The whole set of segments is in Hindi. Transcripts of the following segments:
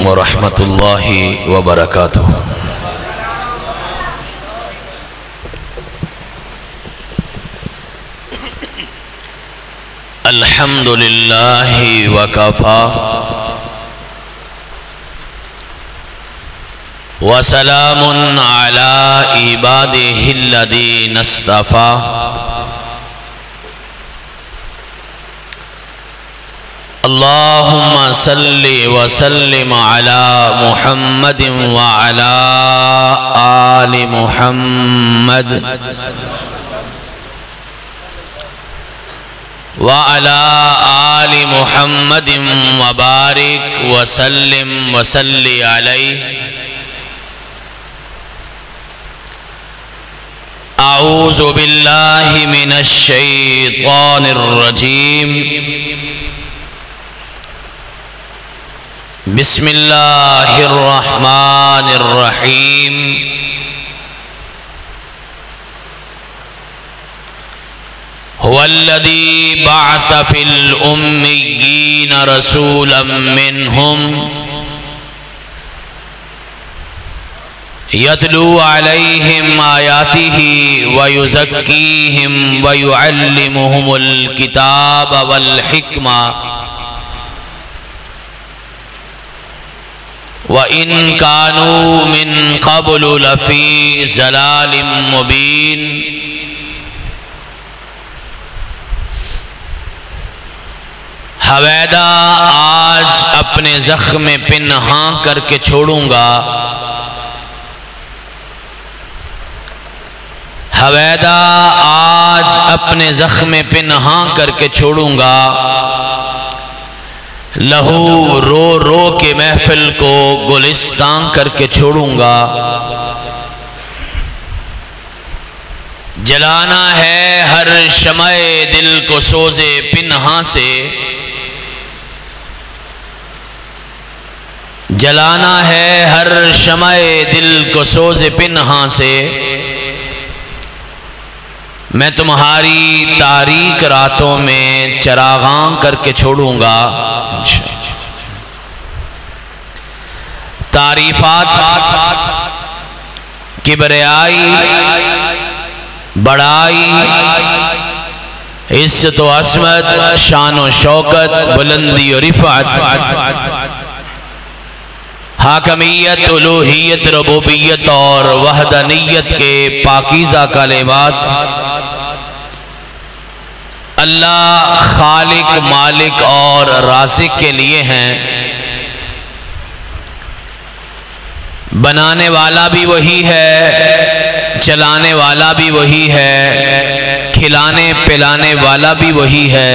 व रहमतुल्लाहि व बरकातुहू। अल्हम्दुलिल्लाहि व कफ़ा व सलामुन अला इबादिहिल्लज़ीना इस्तफ़ा। अल्लाहुम्मा सल्लि व सल्लिम अला मुहम्मदिन व अला आलि मुहम्मद व अला आलि मुहम्मदिन व बारिक व सल्लिम व सल्लि अलैहि। अऊज़ु बिल्लाहि मिनश शैतानिर रजीम। बिस्मिल्लाहिर रहमानिर रहीम। हुवल्लज़ी बअस फिल उम्मिय्यीन रसूलन मिनहुम यतलू अलैहिम आयातिही व युज़क्कीहिम व युअल्लिमुहुमुल किताब वल हिक्मा व इन कानू मिन क़ब्लु लफ़ी ज़लालिम मुबीन। हवैदा आज अपने ज़ख्म पिन्हा करके छोड़ूंगा, हवैदा आज अपने ज़ख्म पिन्हा करके छोड़ूंगा। लहू रो रो के महफिल को गुलिस्तान करके छोड़ूंगा। जलाना है हर शमए दिल को सोजे पिन्हा से, जलाना है हर शमए दिल को सोजे पिन्हा से। मैं तुम्हारी तारीक रातों में चरागां करके छोड़ूंगा। तारीफात, किबरियाई, बड़ाई, इज्जत व अस्मत, शान व शौकत, बुलंदी और रिफ़अत, हाकमियत, उलूहियत, रबूबियत और वहदानियत के पाकीज़ा कलिमात अल्लाह खालिक, मालिक और राज़िक के लिए हैं। बनाने वाला भी वही है, चलाने वाला भी वही है, खिलाने पिलाने वाला भी वही है,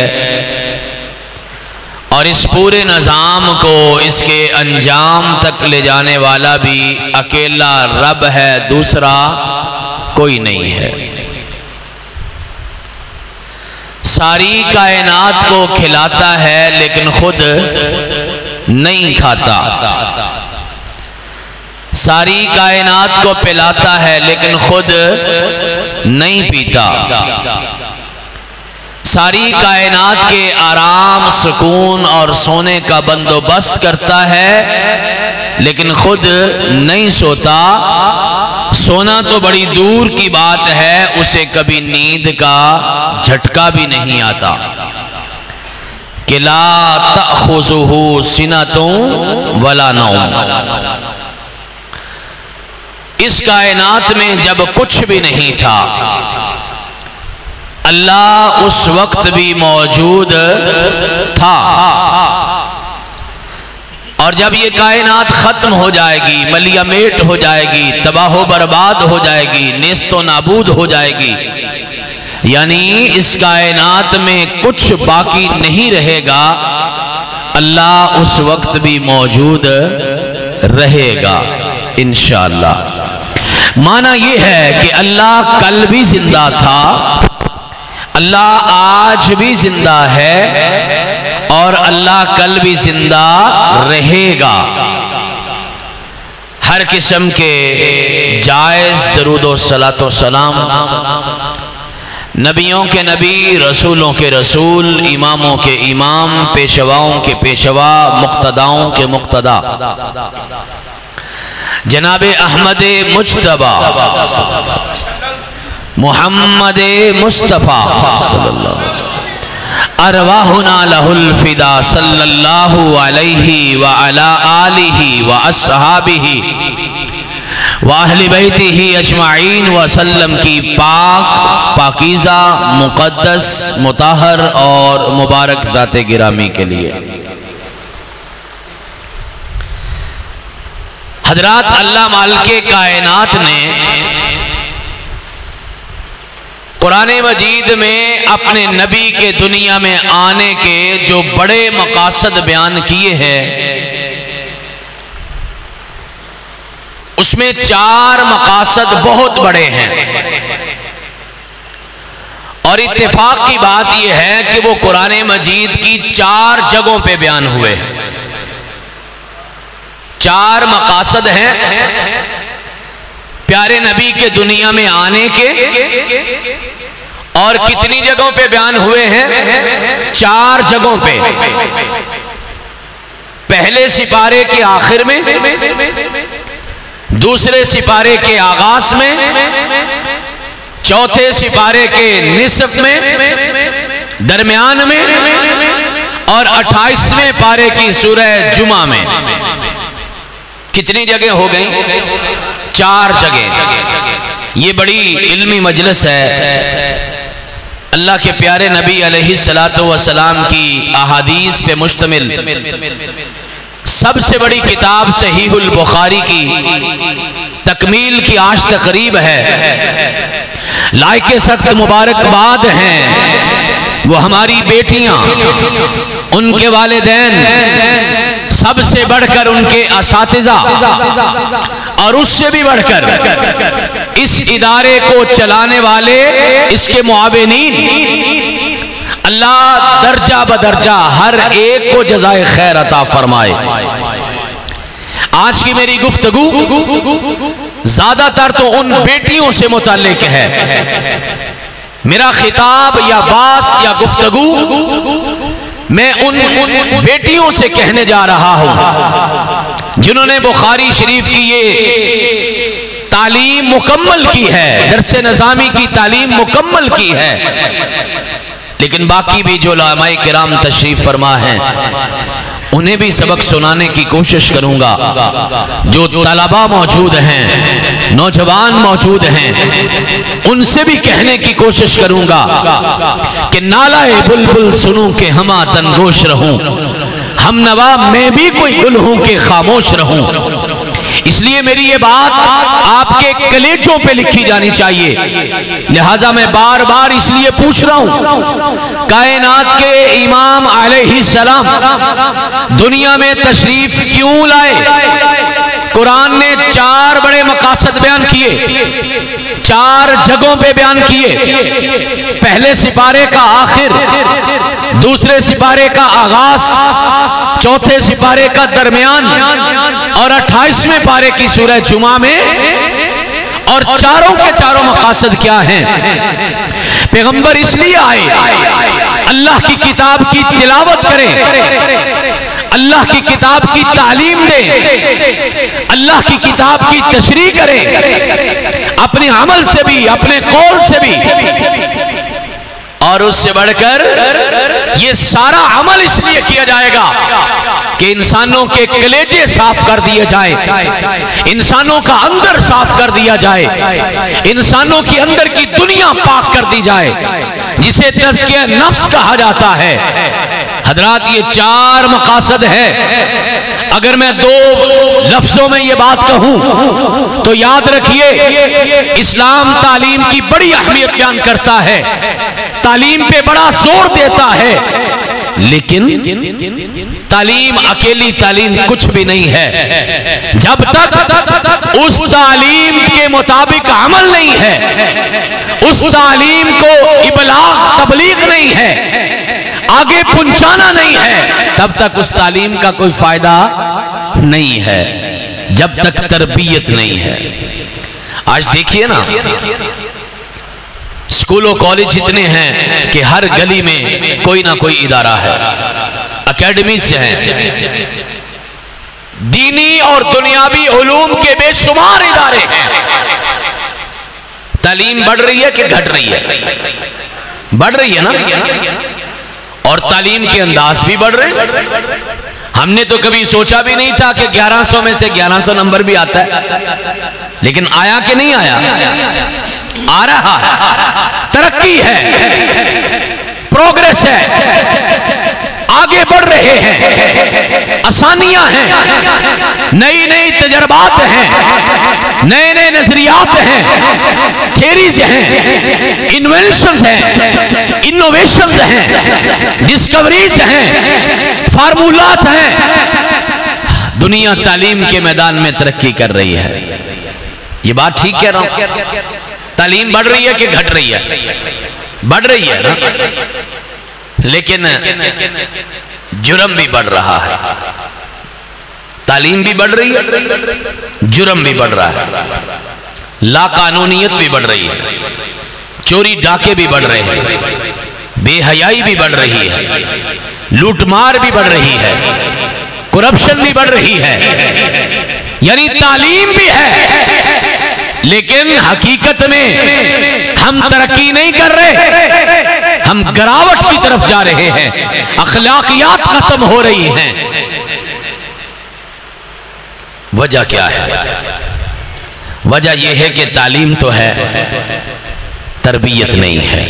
और इस पूरे निज़ाम को इसके अंजाम तक ले जाने वाला भी अकेला रब है, दूसरा कोई नहीं है। सारी कायनात को खिलाता है लेकिन खुद नहीं खाता, सारी कायनात को पिलाता है लेकिन खुद नहीं पीता, सारी कायनात के आराम, सुकून और सोने का बंदोबस्त करता है लेकिन खुद नहीं सोता। सोना तो बड़ी दूर की बात है, उसे कभी नींद का झटका भी नहीं आता। कि ला तअख़ुज़ुहु सिनतुन वला नौम। इस कायनात में जब कुछ भी नहीं था, अल्लाह उस वक्त भी मौजूद था, और जब ये कायनात खत्म हो जाएगी, मलियामेट हो जाएगी, तबाह बर्बाद हो जाएगी, नेस्तो नाबूद हो जाएगी, यानी इस कायनात में कुछ बाकी नहीं रहेगा, अल्लाह उस वक्त भी मौजूद रहेगा इंशाअल्लाह। माना ये है कि अल्लाह कल भी जिंदा था, अल्लाह आज भी जिंदा है और अल्लाह कल भी जिंदा रहेगा। हर किस्म के जायज़ दरूद और सलातो सलाम नबियों के नबी, रसूलों के रसूल, इमामों के इमाम, पेशवाओं के पेशवा, मुक्तदाओं के मुक्तदा, जनाब अहमद मुज्तबा मुहम्मद मुस्तफ़ा अरवाहुना लहुल फिदा सल्लल्लाहु अलैहि व अला आलिहि व अस्हाबिहि व अहले बैतिही अजमाइन वसल्लम की पाक, पाकीज़ा, मुक़द्दस, मुताहर और मुबारक ज़ाते गिरामी के लिए। हजरात, अल्लाह मालिके कायनात ने कुरान मजीद में अपने नबी के दुनिया में आने के जो बड़े मकासद बयान किए हैं, उसमें 4 मकासद बहुत बड़े हैं। और इत्तेफाक की बात यह है कि वो कुरान मजीद की 4 जगहों पे बयान हुए। 4 मकासद हैं प्यारे नबी के दुनिया में आने के। और कितनी जगहों पे बयान हुए हैं? 4 जगहों पे। पहले सिपारे के आखिर में, दूसरे सिपारे के आगाज में, चौथे सिपारे के निसफ में, दरमियान में और 28वें पारे की सूरह जुमा में। कितनी जगह हो गई? 4 जगह। ये बड़ी इल्मी मजलिस है। अल्लाह के प्यारे नबी अलैहिस्सलातु वस्सलाम की अहादीस पे मुश्तमिल सबसे बड़ी किताब सहीहुल बुखारी की तकमील की आज तकरीब है। लायके सख्त मुबारकबाद हैं वो हमारी बेटियां, उनके वालिदैन, सबसे बढ़कर उनके असातिज़ा और उससे भी बढ़कर इस इदारे को चलाने वाले इसके मुआविनीन। अल्लाह दर्जा बदर्जा हर एक को जज़ाए खैर अता फरमाए। आज की मेरी गुफ्तगू ज्यादातर तो उन बेटियों से मुताल्लिक है। मेरा खिताब या बास या गुफ्तगू मैं उन बेटियों से कहने जा रहा हूं जिन्होंने बुखारी शरीफ की ये तालीम मुकम्मल की है, दरसे नज़ामी की तालीम मुकम्मल की है। लेकिन बाकी भी जो उलमाए किराम तशरीफ फरमा हैं उन्हें भी सबक सुनाने की कोशिश करूंगा। जो तलबा मौजूद हैं, नौजवान मौजूद हैं, उनसे भी कहने की कोशिश करूंगा कि नालाए बुलबुल सुनूं के हमा तनगोश रहूं, हम नवा मैं भी कोई गुल हूं के खामोश रहूं। इसलिए मेरी ये बात आपके कलेजों पे लिखी जानी चाहिए। लिहाजा मैं बार बार इसलिए पूछ रहा हूं, कायनात के इमाम अलैहिस्सलाम दुनिया में तशरीफ क्यों लाए? कुरान ने 4 बड़े मकासद बयान किए, 4 जगहों पे बयान किए। पहले सिपारे का आखिर, दूसरे सिपारे का आगाज, चौथे सिपारे का दरमियान और 28वें पारे की सूरह जुमा में। और चारों के चारों मकासद क्या हैं? पैगंबर इसलिए आए अल्लाह की किताब की तिलावत करें, अल्लाह की किताब की तालीम दें, अल्लाह की किताब की तशरीह करें, अपने अमल से भी, अपने कौल से भी। और उससे बढ़कर ये सारा अमल इसलिए किया जाएगा कि इंसानों के कलेजे साफ कर दिए जाए, इंसानों का अंदर साफ कर दिया जाए, इंसानों की अंदर की दुनिया पाक कर दी जाए, जिसे तज़किया नफ्स कहा जाता है। हजरात, ये 4 मकासद है। अगर मैं 2 लफ्जों में ये बात कहूं तो याद रखिए, इस्लाम तालीम की बड़ी अहमियत बयान करता है, तालीम पे बड़ा जोर देता है। लेकिन तालीम अकेली तालीम कुछ भी नहीं है जब तक उस तालीम के मुताबिक अमल नहीं है, उस तालीम को इबलाग तबलीग नहीं है, आगे पहुंचाना नहीं है, तब तक उस तालीम का कोई फायदा नहीं है, जब तक तरबियत नहीं है। आज देखिए ना, स्कूलों कॉलेज इतने हैं कि हर गली में कोई ना कोई इदारा है, एकेडमी से हैं, दीनी और दुनियावी उलूम के बेशुमार इदारे हैं। तालीम बढ़ रही है कि घट रही है? बढ़ रही है ना। और तालीम के अंदाज भी बढ़ रहे हैं। हमने तो कभी सोचा भी नहीं था कि 1100 में से 1100 नंबर भी आता है, लेकिन आया कि नहीं आया? आ रहा है, तरक्की है, प्रोग्रेस है, आगे बढ़ रहे हैं, आसानियां हैं, नई नई तजर्बात हैं, नए नए नजरियात हैं, थेरीज हैं, इन्वेंशंस हैं, इनोवेशंस हैं, डिस्कवरीज हैं, फार्मूलात हैं। दुनिया तालीम के मैदान में तरक्की कर रही है। ये बात ठीक कह रहा हूं? तालीम बढ़ रही है कि घट रही है? बढ़ रही है ना, लेकिन जुर्म भी बढ़ रहा है। तालीम भी बढ़ रही है, जुर्म भी बढ़ रहा है, लाकानूनियत भी बढ़ रही है, चोरी डाके भी बढ़ रहे हैं, बेहयाई भी बढ़ रही है, लूटमार भी बढ़ रही है, करप्शन भी बढ़ रही है। यानी तालीम भी है, लेकिन हकीकत में हम तरक्की नहीं कर रहे, हम गिरावट की तरफ जा रहे हैं, अखलाकियात खत्म हो रही हैं। वजह क्या है? वजह यह है कि तालीम तो है, तरबियत नहीं है।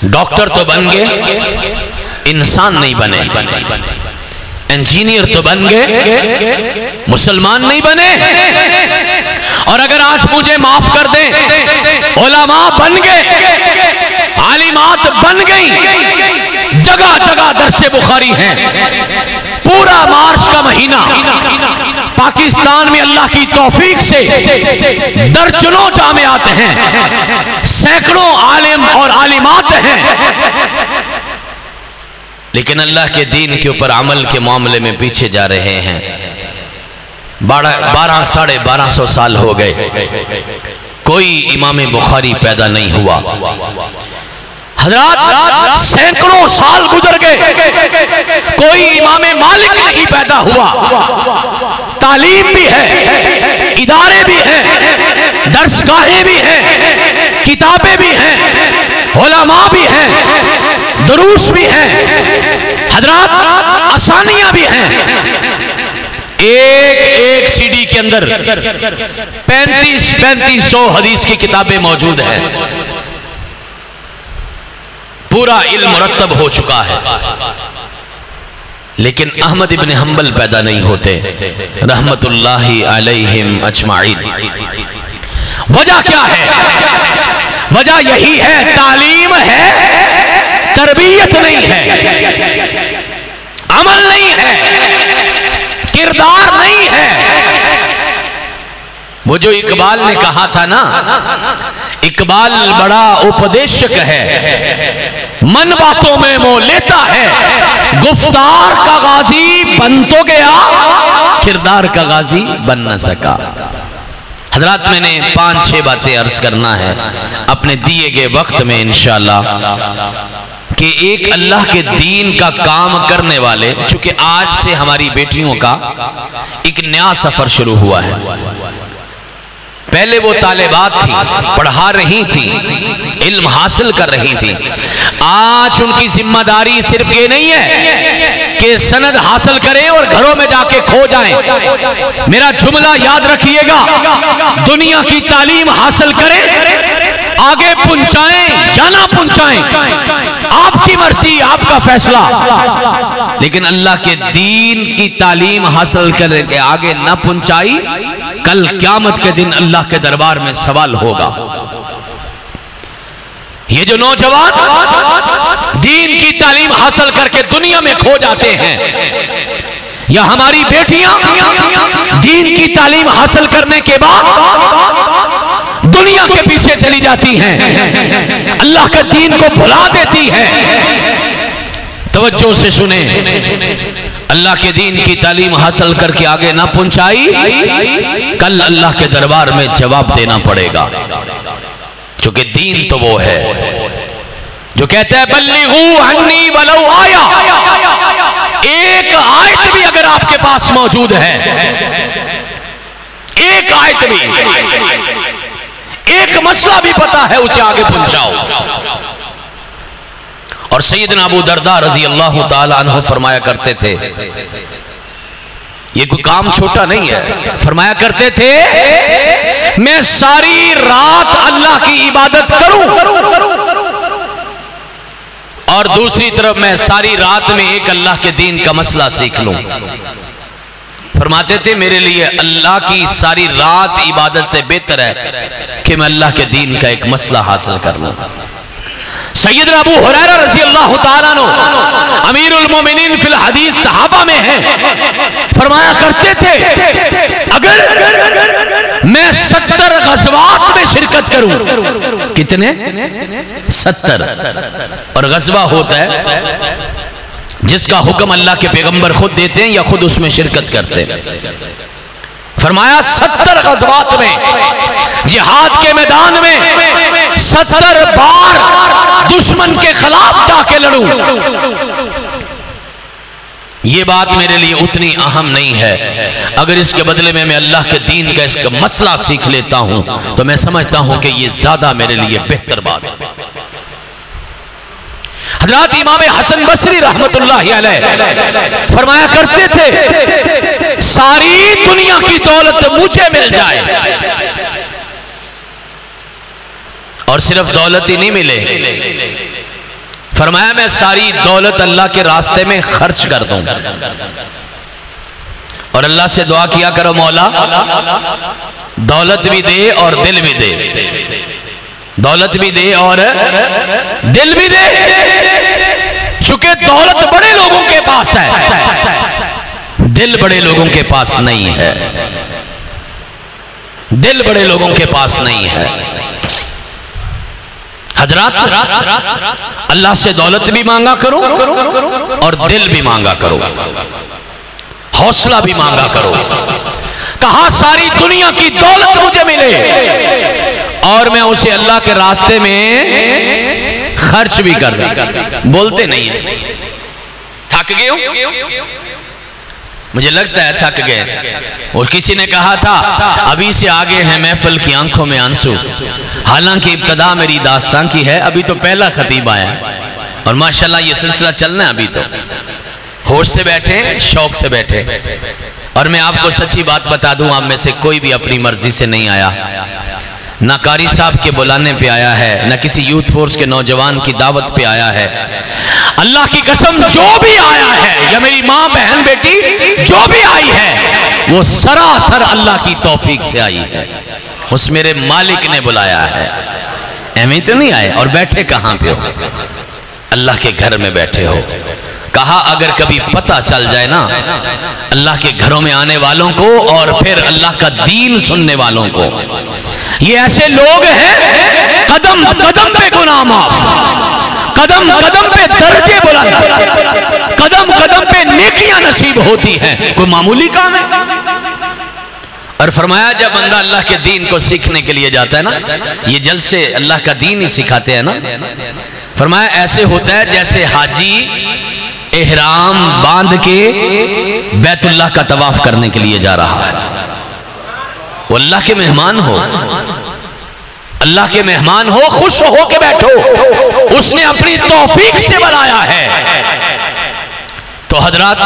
डॉक्टर तो बन गए, इंसान नहीं बने। इंजीनियर तो बन गए, मुसलमान नहीं बने। और अगर आज मुझे माफ कर दें, उलमा बन गए, आलिमात बन गई, जगह जगह दरसे बुखारी हैं। पूरा मार्च का महीना पाकिस्तान में अल्लाह की तौफीक से दर्जनों जामियात हैं, सैकड़ों आलिम और आलिमात हैं, लेकिन अल्लाह के दीन के ऊपर अमल के मामले में पीछे जा रहे हैं। 12 साढ़े 1200 साल हो गए, कोई इमाम बुखारी पैदा नहीं हुआ। हज़रात सैकड़ों साल गुजर गए, कोई इमाम मालिक नहीं पैदा हुआ। तालीम भी है, इदारे भी हैं, दर्सगाहें भी हैं, किताबें भी हैं, उलमा भी हैं, दुरूस भी हैं, हज़रात आसानियां भी हैं। एक एक सीडी के अंदर 3500 हदीस की किताबें मौजूद हैं। पूरा इल्म मुरत्तब हो चुका है, लेकिन अहमद इब्न हंबल पैदा नहीं होते रहमतुल्लाहि अलैहिम अजमाइन। वजह क्या है? वजह यही है, तालीम है, तरबियत नहीं है, अमल नहीं है, किरदार नहीं है। वो जो इकबाल ने कहा था ना, इकबाल बड़ा उपदेशक है, मन बातों में मोह लेता है, गुफ्तार का गाजी बन तो गया, किरदार का गाजी बन न सका। हजरात मैंने 5-6 बातें अर्ज करना है अपने दिए गए वक्त में इंशाअल्लाह, कि एक अल्लाह के दीन का काम करने वाले, चूंकि आज से हमारी बेटियों का एक नया सफर शुरू हुआ है। पहले वो तालिबात थी, पढ़ा रही थी, इल्म हासिल कर रही थी। आज उनकी जिम्मेदारी सिर्फ ये नहीं है कि सनद हासिल करें और घरों में जाके खो जाएं। मेरा जुमला याद रखिएगा, दुनिया की तालीम हासिल करें, आगे पहुंचाएं या ना पहुंचाएं, आपकी मर्जी, आपका फैसला, लेकिन अल्लाह के दीन की तालीम हासिल करके आगे न पहुंचाई, कल क़यामत के दिन अल्लाह के दरबार में सवाल होगा। ये जो नौजवान दीन की तालीम हासिल करके दुनिया में खो जाते हैं, या हमारी बेटियां दीन की तालीम हासिल करने के बाद दुनिया के पीछे चली जाती हैं, अल्लाह के दीन को भुला देती हैं। तवज्जो से सुने, अल्लाह के दीन की तालीम हासिल करके आगे ना पहुंचाई, कल अल्लाह के दरबार में जवाब देना पड़ेगा। चूंकि दीन तो वो है जो कहता है बल्लिगू अन्नी वलौ आया। एक आयत भी अगर आपके पास मौजूद है, एक आयत भी, एक मसला भी पता है, उसे आगे पहुंचाओ। और सैयदना अबू दरदा रजी अल्लाह ताला अन्हु फरमाया करते थे, ये कोई काम छोटा नहीं है, फरमाया करते थे मैं सारी रात अल्लाह की इबादत करूं और दूसरी तरफ मैं सारी रात में एक अल्लाह के दीन का मसला सीख लूं। फरमाते थे मेरे लिए अल्लाह की सारी रात इबादत से बेहतर है कि मैं अल्लाह के दीन का एक मसला हासिल कर लूं। सैयदना अबू हुरैरा रज़ी अल्लाह ताला अन्हु अमीरुल मोमिनीन फिल हदीस सहाबा में हैं, फरमाया करते थे अगर मैं 70 गज़वात में शिरकत करूं, कितने 70, और गज़वा होता है जिसका हुक्म अल्लाह के पैगंबर खुद देते हैं या खुद उसमें शिरकत करते हैं। फरमाया 70 गज़वात में जिहाद के मैदान में 70 बार दुश्मन के खिलाफ जाके लड़ूं, ये बात मेरे लिए उतनी अहम नहीं है। अगर इसके बदले में मैं अल्लाह के दीन का इसका मसला सीख लेता हूं तो मैं समझता हूं कि ये ज्यादा मेरे लिए बेहतर बात है। हजरत इमाम हसन बसरी रहमतुल्लाह अलैह फरमाया करते थे सारी दुनिया की दौलत मुझे मिल जाए, और सिर्फ दौलत ही नहीं मिले, फरमाया मैं सारी दौलत अल्लाह के रास्ते में खर्च कर दूं। और अल्लाह से दुआ किया करो मौला दौलत भी दे और दिल भी दे, दौलत भी दे और दिल भी दे, चूंकि दौलत बड़े लोगों के पास है, दिल बड़े लोगों के पास नहीं है, दिल बड़े लोगों के पास नहीं है। हजरात अल्लाह से दौलत भी मांगा करो और दिल भी मांगा करो, हौसला भी मांगा करो। कहा सारी दुनिया की दौलत मुझे मिले और मैं उसे अल्लाह के रास्ते में खर्च भी कर दूं। बोलते नहीं है थक गए हो, मुझे लगता है थक गए। और किसी ने कहा था अभी से आगे है महफिल की आंखों में आंसू, हालांकि इब्तदा मेरी दास्तान की है, अभी तो पहला खतीब आया और माशाल्लाह ये सिलसिला चलना है। अभी तो होश से बैठे, शौक से बैठे। और मैं आपको सच्ची बात बता दूं, आप में से कोई भी अपनी मर्जी से नहीं आया, ना कारी साहब के बुलाने पे आया है, ना किसी यूथ फोर्स के नौजवान की दावत पे आया है। अल्लाह की कसम जो भी आया है, या मेरी माँ बहन बेटी जो भी आई है, वो सरासर अल्लाह की तौफीक से आई है, उस मेरे मालिक ने बुलाया है। एम तो नहीं आए। और बैठे कहाँ पे हो? अल्लाह के घर में बैठे हो। कहा अगर कभी पता चल जाए ना अल्लाह के घरों में आने वालों को और फिर अल्लाह का दीन सुनने वालों को, ये ऐसे लोग हैं कदम कदम पे गुनाह माफ, कदम कदम पे दर्जे बुलंद, कदम कदम पे नेकियां नसीब होती हैं। कोई मामूली काम है। और फरमाया जब बंदा अल्लाह के दीन को सीखने के लिए जाता है ना, ये जलसे अल्लाह का दीन ही सिखाते हैं ना, फरमाया ऐसे होता है जैसे हाजी एहराम बांध के बैतुल्लाह का तवाफ करने के लिए जा रहा है। वो अल्लाह के मेहमान हो, अल्लाह के मेहमान हो, खुश हो के बैठो, उसने अपनी तौफीक से बनाया है। तो हजरात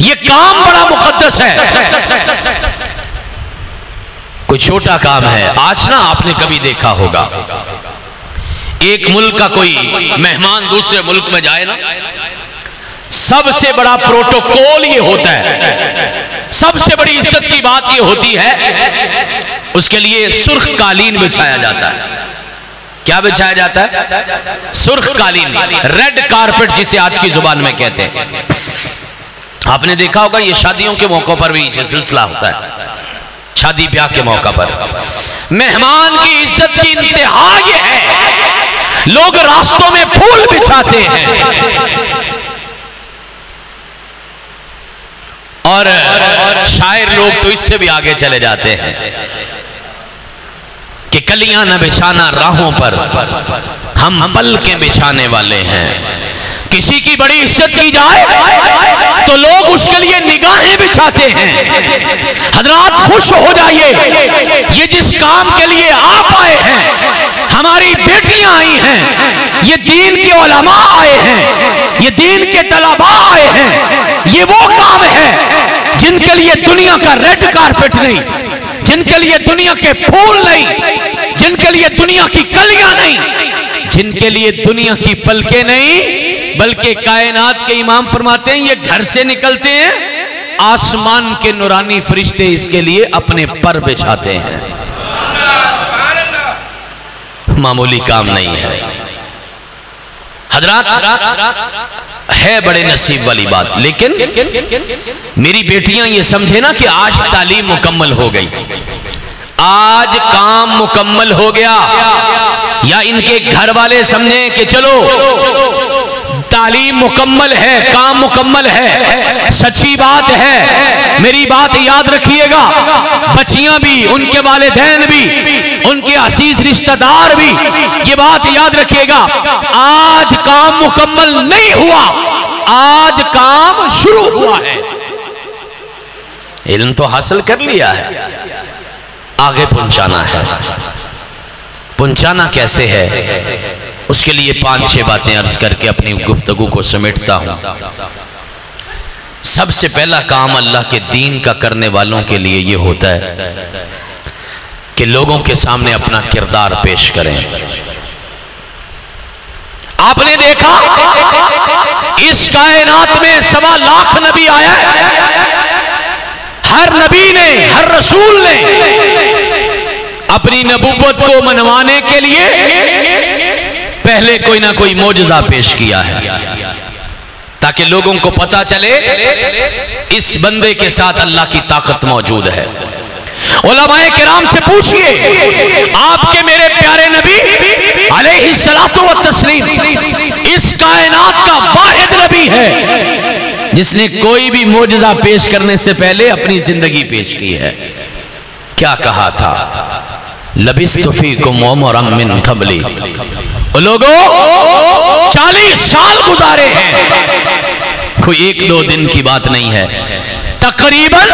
ये काम बड़ा मुकद्दस है, कोई छोटा काम है। आज ना आपने कभी देखा होगा एक मुल्क का कोई मेहमान दूसरे मुल्क में जाए ना, सबसे बड़ा प्रोटोकॉल ये होता है, सबसे बड़ी इज्जत की बात ये होती है, उसके लिए सुर्ख कालीन बिछाया जाता है। क्या बिछाया जाता है? सुर्ख कालीन, रेड कारपेट जिसे आज की जुबान में कहते हैं। आपने देखा होगा ये शादियों के मौकों पर भी ये सिलसिला होता है, शादी ब्याह के मौका पर। मेहमान की इज्जत की इंतहा ये है, लोग रास्तों में फूल बिछाते हैं और शायर लोग तो इससे भी आगे चले जाते हैं कि कलियां न बिछाना राहों पर, हम पल के बिछाने वाले हैं। किसी की बड़ी इज्जत की जाए तो लोग उसके लिए निगाहें बिछाते हैं। हजरात खुश हो जाइए, ये जिस काम के लिए आप आए हैं, हमारी बेटियां आई हैं, ये दीन के उलमा आए हैं, ये दीन के तलबा आए हैं, ये वो काम है जिनके लिए दुनिया का रेड कारपेट नहीं, जिनके लिए दुनिया के फूल नहीं, जिनके लिए दुनिया की कलियां नहीं, जिनके लिए दुनिया की पलकें नहीं, बल्कि कायनात के इमाम फरमाते हैं ये घर से निकलते हैं, आसमान के नूरानी फरिश्ते इसके लिए अपने पर बिछाते हैं। मामूली काम नहीं है हजरात, है बड़े नसीब वाली बात। लेकिन मेरी बेटियां ये समझे ना कि आज तालीम मुकम्मल हो गई, आज काम मुकम्मल हो गया, या इनके घर वाले समझे कि चलो तालीम मुकम्मल है, काम मुकम्मल है। सच्ची बात है, मेरी बात याद रखिएगा, बच्चियां भी, उनके वालिदैन भी, उनके अजीज रिश्तेदार भी, ये बात याद रखिएगा, आज काम मुकम्मल नहीं हुआ, आज काम शुरू हुआ है। इल्म तो हासिल कर लिया है, आगे पहुंचाना है। पहुंचाना कैसे है, उसके लिए 5-6 बातें अर्ज करके अपनी गुफ्तगू को समेटता हूं। सबसे पहला काम अल्लाह के दीन का करने वालों के लिए यह होता है कि लोगों के सामने अपना किरदार पेश करें। आपने देखा इस कायनात में 1.25 लाख नबी आया, हर नबी ने, हर रसूल ने अपनी नबुव्वत को मनवाने के लिए पहले कोई ना कोई मोजज़ा पेश किया है, ताकि लोगों को पता चले इस बंदे के साथ अल्लाह की ताकत मौजूद है। उलमाए किराम से पूछिए, आपके मेरे प्यारे नबी अलैहिस्सलातु व तस्लीम इस कायनात का वाहिद नबी है जिसने कोई भी मोजज़ा पेश करने से पहले अपनी जिंदगी पेश की है। क्या कहा था? लबिस्तु फीकुम उमरम मिन क़ब्ली, लोगों 40 साल गुजारे हैं, कोई 1-2 दिन की बात नहीं है। तकरीबन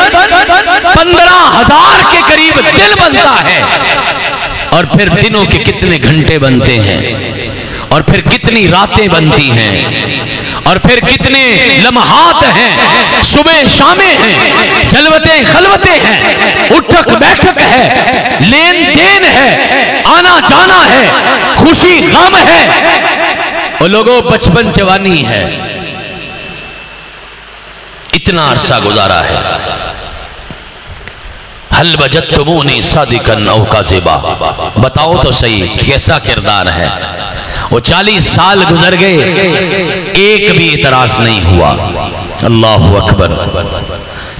15,000 के करीब दिन बनता है, और फिर दिनों के कितने घंटे बनते हैं, और फिर कितनी रातें बनती हैं, और फिर कितने लम्हात हैं, सुबह शामें हैं, जलवतें खलवतें हैं, उठक बैठक है, लेन देन है, आना जाना है, खुशी गम है, और लोगों बचपन जवानी है, इतना अरसा गुजारा है। हल वजदतुमूनी सादिकन औ काज़िबा, बताओ तो सही कैसा किरदार है। वो 40 साल गुजर गए, एक भी इतराज नहीं हुआ। अल्लाहु अकबर,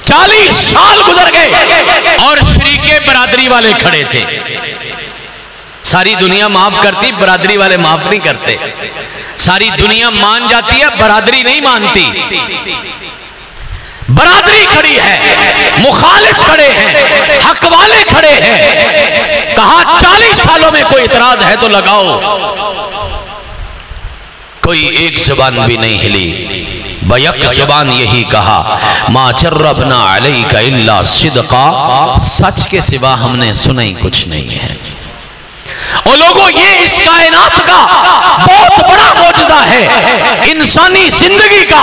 40 साल गुजर गए और शरीके बरादरी वाले खड़े थे। सारी दुनिया माफ करती, बरादरी वाले माफ नहीं करते। सारी दुनिया मान जाती है, बरादरी नहीं मानती। बरादरी खड़ी है, मुखालिफ खड़े हैं, हक वाले खड़े हैं। कहा 40 सालों में कोई इतराज है तो लगाओ। कोई एक जुबान भी नहीं हिली, बयक जुबान यही कहा, मा जर्रबना अलैका इल्ला सिद्का, सच के सिवा हमने सुना ही कुछ नहीं है। और लोगों, ये इस कायनात का बहुत बड़ा मौजज़ा है, इंसानी जिंदगी का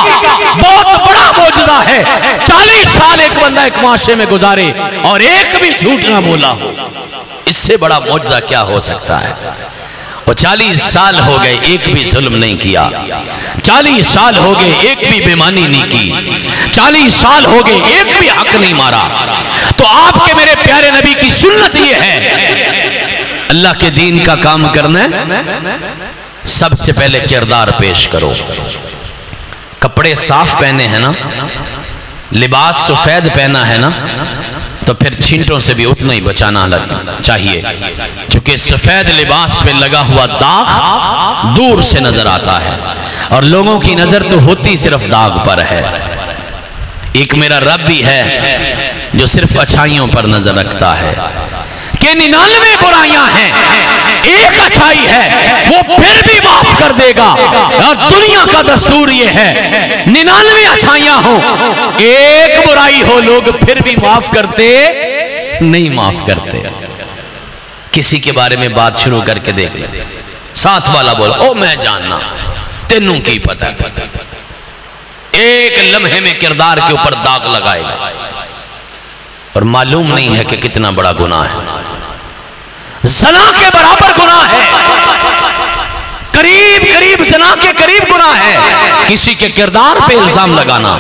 बहुत बड़ा मौजज़ा है। 40 साल एक बंदा एक माशरे में गुजारे और एक भी झूठ ना बोला, इससे बड़ा मौजज़ा क्या हो सकता है। वो 40 साल हो गए, एक भी जुल्म नहीं किया। 40 साल हो गए, एक भी बेईमानी नहीं की। 40 साल हो गए, एक भी हक नहीं मारा। तो आपके मेरे प्यारे नबी की सुन्नत ये है, अल्लाह के दीन का काम करना है, सबसे पहले किरदार पेश करो। कपड़े साफ पहने हैं ना, लिबास सफेद पहना है ना, तो फिर छींटों से भी उतना ही बचाना चाहिए, क्योंकि सफेद लिबास पे लगा हुआ दाग दूर से नजर आता है और लोगों की नजर तो होती सिर्फ दाग पर है। एक मेरा रब भी है जो सिर्फ अच्छाइयों पर नजर रखता है। ये 99 बुराइयां हैं, एक अच्छाई है, वो फिर भी माफ कर देगा। और दुनिया का दस्तूर ये है 99 अच्छाइयां हो, एक बुराई हो, लोग फिर भी माफ करते नहीं, माफ करते। किसी के बारे में बात शुरू करके देख ले, साथ वाला बोला ओ मैं जानना, तेनू की पता, एक लम्हे में किरदार के ऊपर दाग लगाएगा और मालूम नहीं है कि कितना बड़ा गुनाह है। ज़ना के बराबर गुनाह है, करीब करीब ज़ना के करीब गुनाह है किसी के किरदार पे इल्जाम लगाना,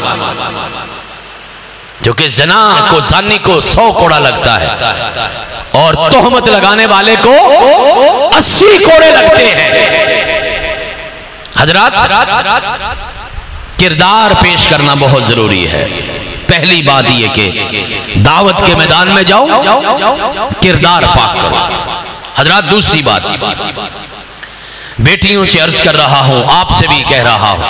जो कि ज़ना को, ज़ानी को 100 कोड़ा लगता है और तोहमत लगाने वाले को 80 कोड़े लगते हैं। हजरात, किरदार पेश करना बहुत जरूरी है। पहली बात यह कि दावत के मैदान में जाओ, किरदार पाक करो। हजरात, दूसरी बात, बेटियों से अर्ज कर रहा हूं, आपसे भी कह रहा हूं,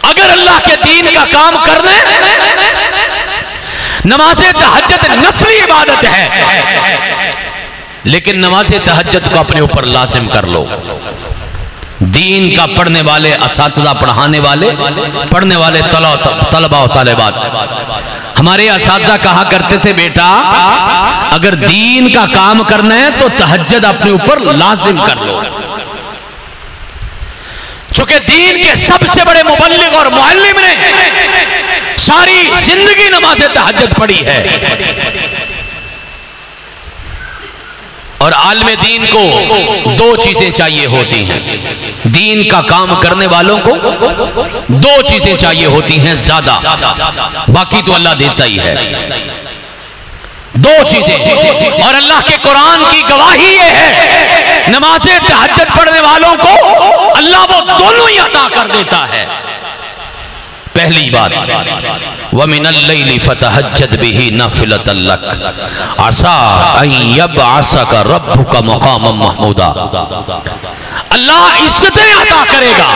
अगर अल्लाह के दीन का काम करने, नमाज़े तहज्जुद नफली इबादत है, लेकिन नमाज़े तहज्जुद को अपने ऊपर लाजिम कर लो। दीन का पढ़ने वाले, असातिज़ा पढ़ाने वाले, पढ़ने वाले तलबा और तालिबात, हमारे असातिज़ा कहा करते थे, बेटा अगर दीन का काम करना है तो तहज्जुद अपने ऊपर लाजिम कर लो। चूंकि दीन के सबसे बड़े मुबल्लिग और मुअल्लिम ने सारी जिंदगी नमाज़े तहज्जुद पढ़ी है, और आलमे दीन को 2 चीजें चाहिए होती हैं। दीन का काम करने वालों को 2 चीजें चाहिए होती हैं ज्यादा, बाकी तो अल्लाह देता ही है। 2 चीजें, और अल्लाह के कुरान की गवाही ये है, नमाज़े तहज्जुद पढ़ने वालों को अल्लाह वो दोनों ही अता कर देता है। पहली बात, वमिनल लैली फतहज्जद बिही नाफिलतन लक असा अन यबअसका रब्बुका मकामम महमूदा। अल्लाह इज्जतें अता करेगा।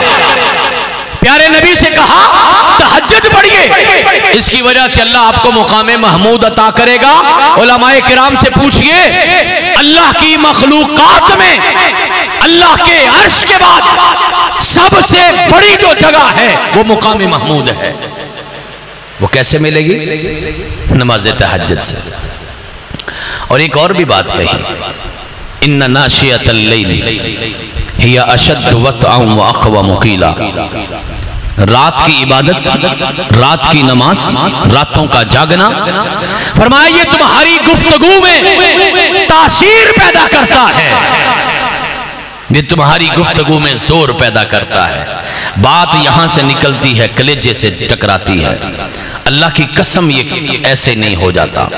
प्यारे नबी से कहा तहज्जुद पढ़िए, इसकी वजह से अल्लाह आपको मुकाम महमूद अता करेगा। उलमाए किराम से पूछिए, अल्लाह की मखलूकात में अल्लाह के अर्श के बाद सबसे बड़ी जो जगह है वो मुकाम महमूद है। वो कैसे मिलेगी? नमाज़े तहज्जुद से। और एक और भी बात कही, इन्ना नाशियतल लैल हिया अशद्दु वतअन व अक़वम क़ीला। रात की इबादत, रात की नमाज, रातों का जागना, फरमाया ये तुम्हारी गुफ्तगू में तासीर पैदा करता है, ये तुम्हारी गुफ्तगू में जोर पैदा करता है। बात यहां से निकलती है, कलेजे से टकराती है। अल्लाह की कसम ये ऐसे नहीं हो जाता,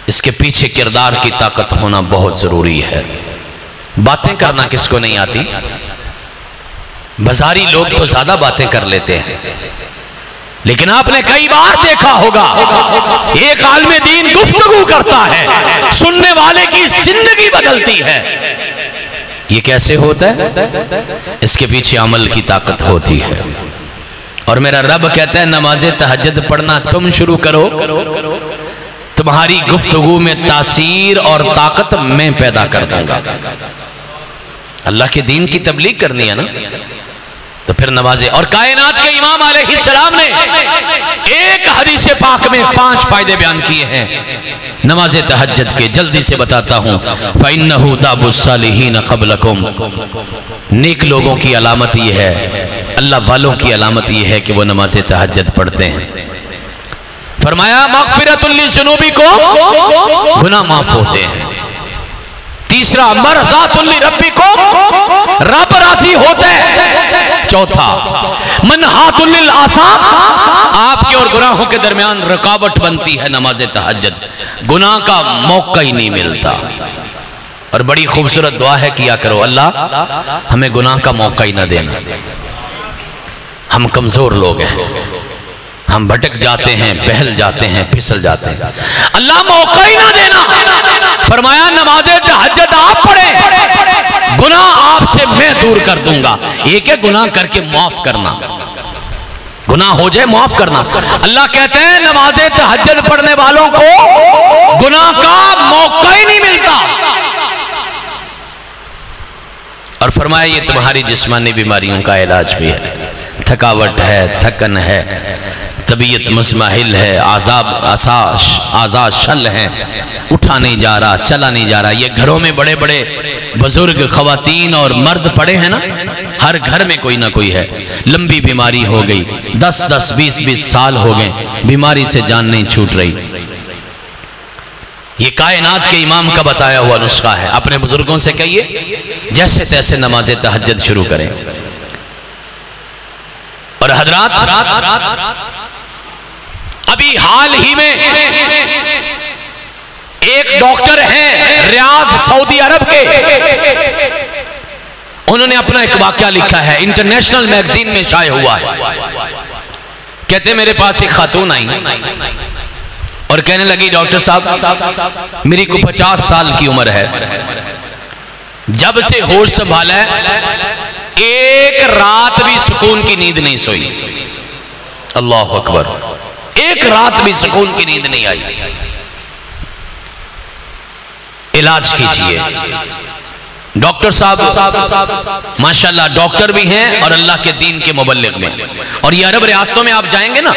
इसके पीछे किरदार की ताकत होना बहुत जरूरी है। बातें करना किसको नहीं आती? बाजारी लोग तो ज्यादा बातें कर लेते हैं, लेकिन आपने कई बार देखा होगा एक आलिम दीन गुफ्तगू करता है, सुनने वाले की जिंदगी बदलती है। ये कैसे होता है? इसके पीछे अमल की ताकत होती है। और मेरा रब कहता है नमाज़े तहज्जुद पढ़ना तुम शुरू करो, तुम्हारी गुफ्तगू में तासीर और ताकत मैं पैदा कर दूंगा। अल्लाह के दीन की तबलीग करनी है ना, तो फिर नमाज़े। और कायनात के इमाम अलैहिस्सलाम ने एक हदीस पाक में 5 फायदे बयान किए हैं नमाज़े तहज्जुद के। जल्दी से बताता हूँ। फ़इन्नहु दाबुस सालिहीन क़ब्लकुम, नेक लोगों की अलामत यह है, अल्लाह वालों की अलामत यह है कि वो नमाज़े तहज्जुद पढ़ते हैं। फरमाया मग़फ़िरतुल लिज़ुनूबिकुम, गुनाह माफ होते हैं। तीसरा मरज़ातुल लिरब्बिकुम, रब राज़ी होते हैं। चौथा मनहातुल लिल आसाम, आपके और गुनाहों के दरमियान रुकावट बनती है नमाज़े तहज्जुद, गुनाह का मौका ही नहीं मिलता। और बड़ी खूबसूरत दुआ है, किया करो, अल्लाह हमें गुनाह का मौका ही ना देना। हम कमजोर लोग हैं, हम भटक जाते हैं, बहल जाते हैं, फिसल जाते हैं, अल्लाह मौका ही ना देना। फरमाया नमाज़े तहज्जुद आप पढ़े, गुनाह आपसे मैं दूर कर दूंगा। एक है गुनाह करके माफ करना, गुनाह हो जाए माफ करना। अल्लाह कहते हैं नमाज़े तहज्जुद पढ़ने वालों को गुनाह का मौका ही नहीं मिलता। और फरमाया ये तुम्हारी जिस्मानी बीमारियों का इलाज भी है। थकावट है, थकन है, तबीयत मुस्माहिल है, आज़ाद शल है, उठा नहीं जा रहा, चला नहीं जा रहा। ये घरों में बड़े बड़े बुजुर्ग खवातीन और मर्द पड़े हैं ना, हर घर में कोई ना कोई है। लंबी बीमारी हो गई, 10-10, 20-20 साल हो गए, बीमारी से जान नहीं छूट रही। ये कायनात के इमाम का बताया हुआ नुस्खा है। अपने बुजुर्गों से कहिए जैसे तैसे नमाज़े तहज्जुद शुरू करें। और हजरात, अभी हाल ही में एक डॉक्टर हैं रियाज सऊदी अरब के, उन्होंने अपना एक वाकया लिखा है, इंटरनेशनल मैगजीन में शाया हुआ है। कहते मेरे पास एक खातून आई और कहने लगी डॉक्टर साहब मेरी को 50 साल की उम्र है, जब से होश संभाला है एक रात भी सुकून की नींद नहीं सोई। अल्लाह अकबर, एक रात भी सुकून की नींद नहीं आई। इलाज कीजिए। डॉक्टर साहब माशाल्लाह डॉक्टर भी हैं और अल्लाह के दीन के मुबल्लिग में। और ये अरब रियासतों में आप जाएंगे ना,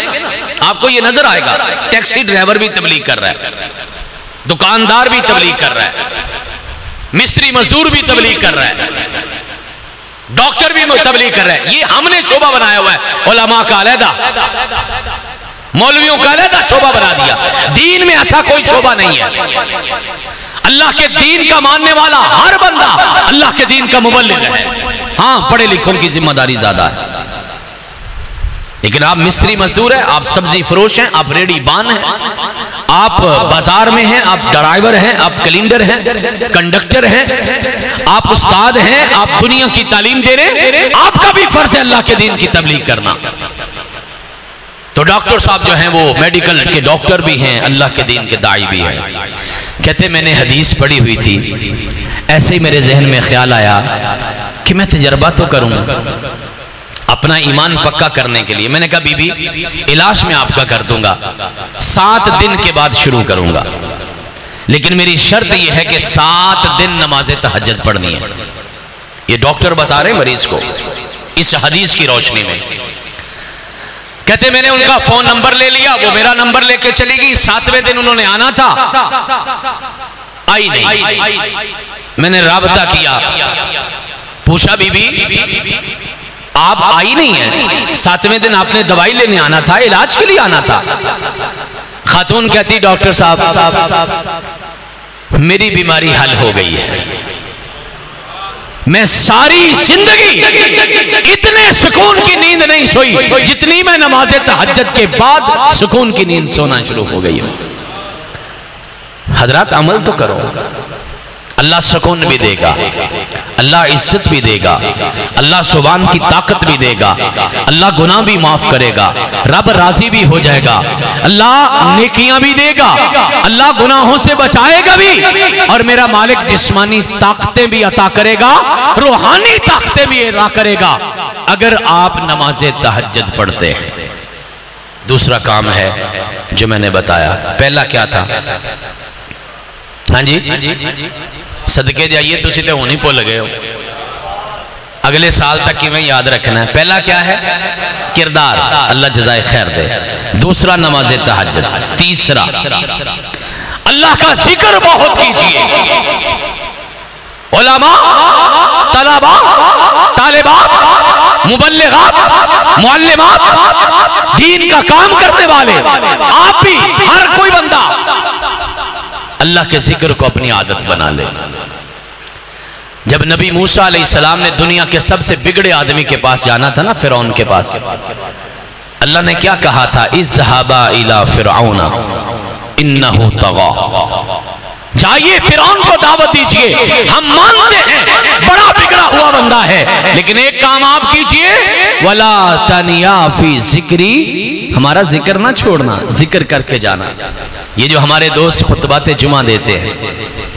आपको ये नजर आएगा टैक्सी ड्राइवर भी तबलीग कर रहा है, दुकानदार भी तबलीग कर रहा है, मिस्त्री मजदूर भी तबलीग कर रहा है, डॉक्टर भी तबलीग कर रहा है। ये हमने शोभा बनाया हुआ है, उलमा का अलहदा, मौलवियों का अलहदा शोभा बना दिया। दीन में ऐसा कोई शोभा नहीं है। अल्लाह के दीन का मानने वाला हर बंदा अल्लाह के दीन का मुबल्लिग है। हाँ, पढ़े लिखों की जिम्मेदारी ज्यादा है, लेकिन आप मिस्त्री मजदूर हैं, आप सब्जी फरोश हैं, आप रेडी बान हैं, आप बाजार में हैं, आप ड्राइवर हैं, आप कैलेंडर हैं, कंडक्टर हैं, आप उस्ताद हैं, आप दुनिया की तालीम दे रहे हैं, आपका भी फर्ज है अल्लाह के दीन की तबलीग करना। तो डॉक्टर साहब जो हैं वो मेडिकल के डॉक्टर भी हैं, अल्लाह के दीन के दाई भी हैं। कहते मैंने हदीस पढ़ी हुई थी, ऐसे ही मेरे जहन में ख्याल आया कि मैं तजर्बा तो करूं अपना ईमान पक्का करने के लिए। मैंने कहा बीबी इलाज में आपका कर दूंगा, 7 दिन के बाद शुरू करूंगा, लेकिन मेरी शर्त यह है कि 7 दिन नमाज़े तहज्जुद पढ़नी है। ये डॉक्टर बता रहे मरीज को इस हदीस की रोशनी में। कहते मैंने उनका फोन नंबर ले लिया, वो मेरा नंबर लेके चली गई। 7वें दिन उन्होंने आना था, आई नहीं। मैंने राबता किया, पूछा बीबी आप आई नहीं है, 7वें दिन आपने दवाई लेने आना था, इलाज के लिए आना था। खातून कहती डॉक्टर साहब मेरी बीमारी हल हो गई है, मैं सारी जिंदगी इतने सुकून की नींद नहीं सोई जितनी मैं नमाज़े तहज्जुद के बाद सुकून की नींद सोना शुरू हो गई हूं। हजरात अमल तो करो, अल्लाह सुकून भी देगा, अल्लाह इज्जत भी देगा, अल्लाह सुबान की ताकत भी देगा, अल्लाह गुनाह भी माफ करेगा, रब राजी भी हो जाएगा, अल्लाह नेकियां भी देगा, अल्लाह गुनाहों से बचाएगा भी, और मेरा मालिक जिस्मानी ताकतें भी अता करेगा, रूहानी ताकतें भी अता करेगा अगर आप नमाज़े तहज्जुद पढ़ते हैं। दूसरा काम है जो मैंने बताया, पहला क्या था? हाँ जी, सदके जाइए, तुसी तो हुण ही भुल गए हो, अगले साल तक किवें याद रखना है। पहला क्या है? किरदार, अल्लाह जज़ाए खैर दे। दूसरा नमाज़े तहज्जुद। तीसरा अल्लाह का जिक्र बहुत कीजिए। उलमा, तलबा, तालिबात, मुबल्लिगात, मुअल्लिमात, दीन का काम करने वाले, आप भी, हर कोई बंदा अल्लाह के जिक्र को अपनी आदत बना ले। जब नबी मूसा अलैहिस्सलाम ने दुनिया के सबसे बिगड़े आदमी के पास जाना था ना, फिरौन के पास, अल्लाह ने क्या कहा था? इज़्हाबा इला फिरऔना इन्नहु तग़ा, जाइए फिरौन को दावत दीजिए, हम मानते हैं बड़ा बिगड़ा हुआ बंदा है, लेकिन एक काम आप कीजिए, वला तनिया फी जिक्री, हमारा जिक्र ना छोड़ना, जिक्र करके जाना। ये जो हमारे दोस्त खुतबाते जुमा देते हैं,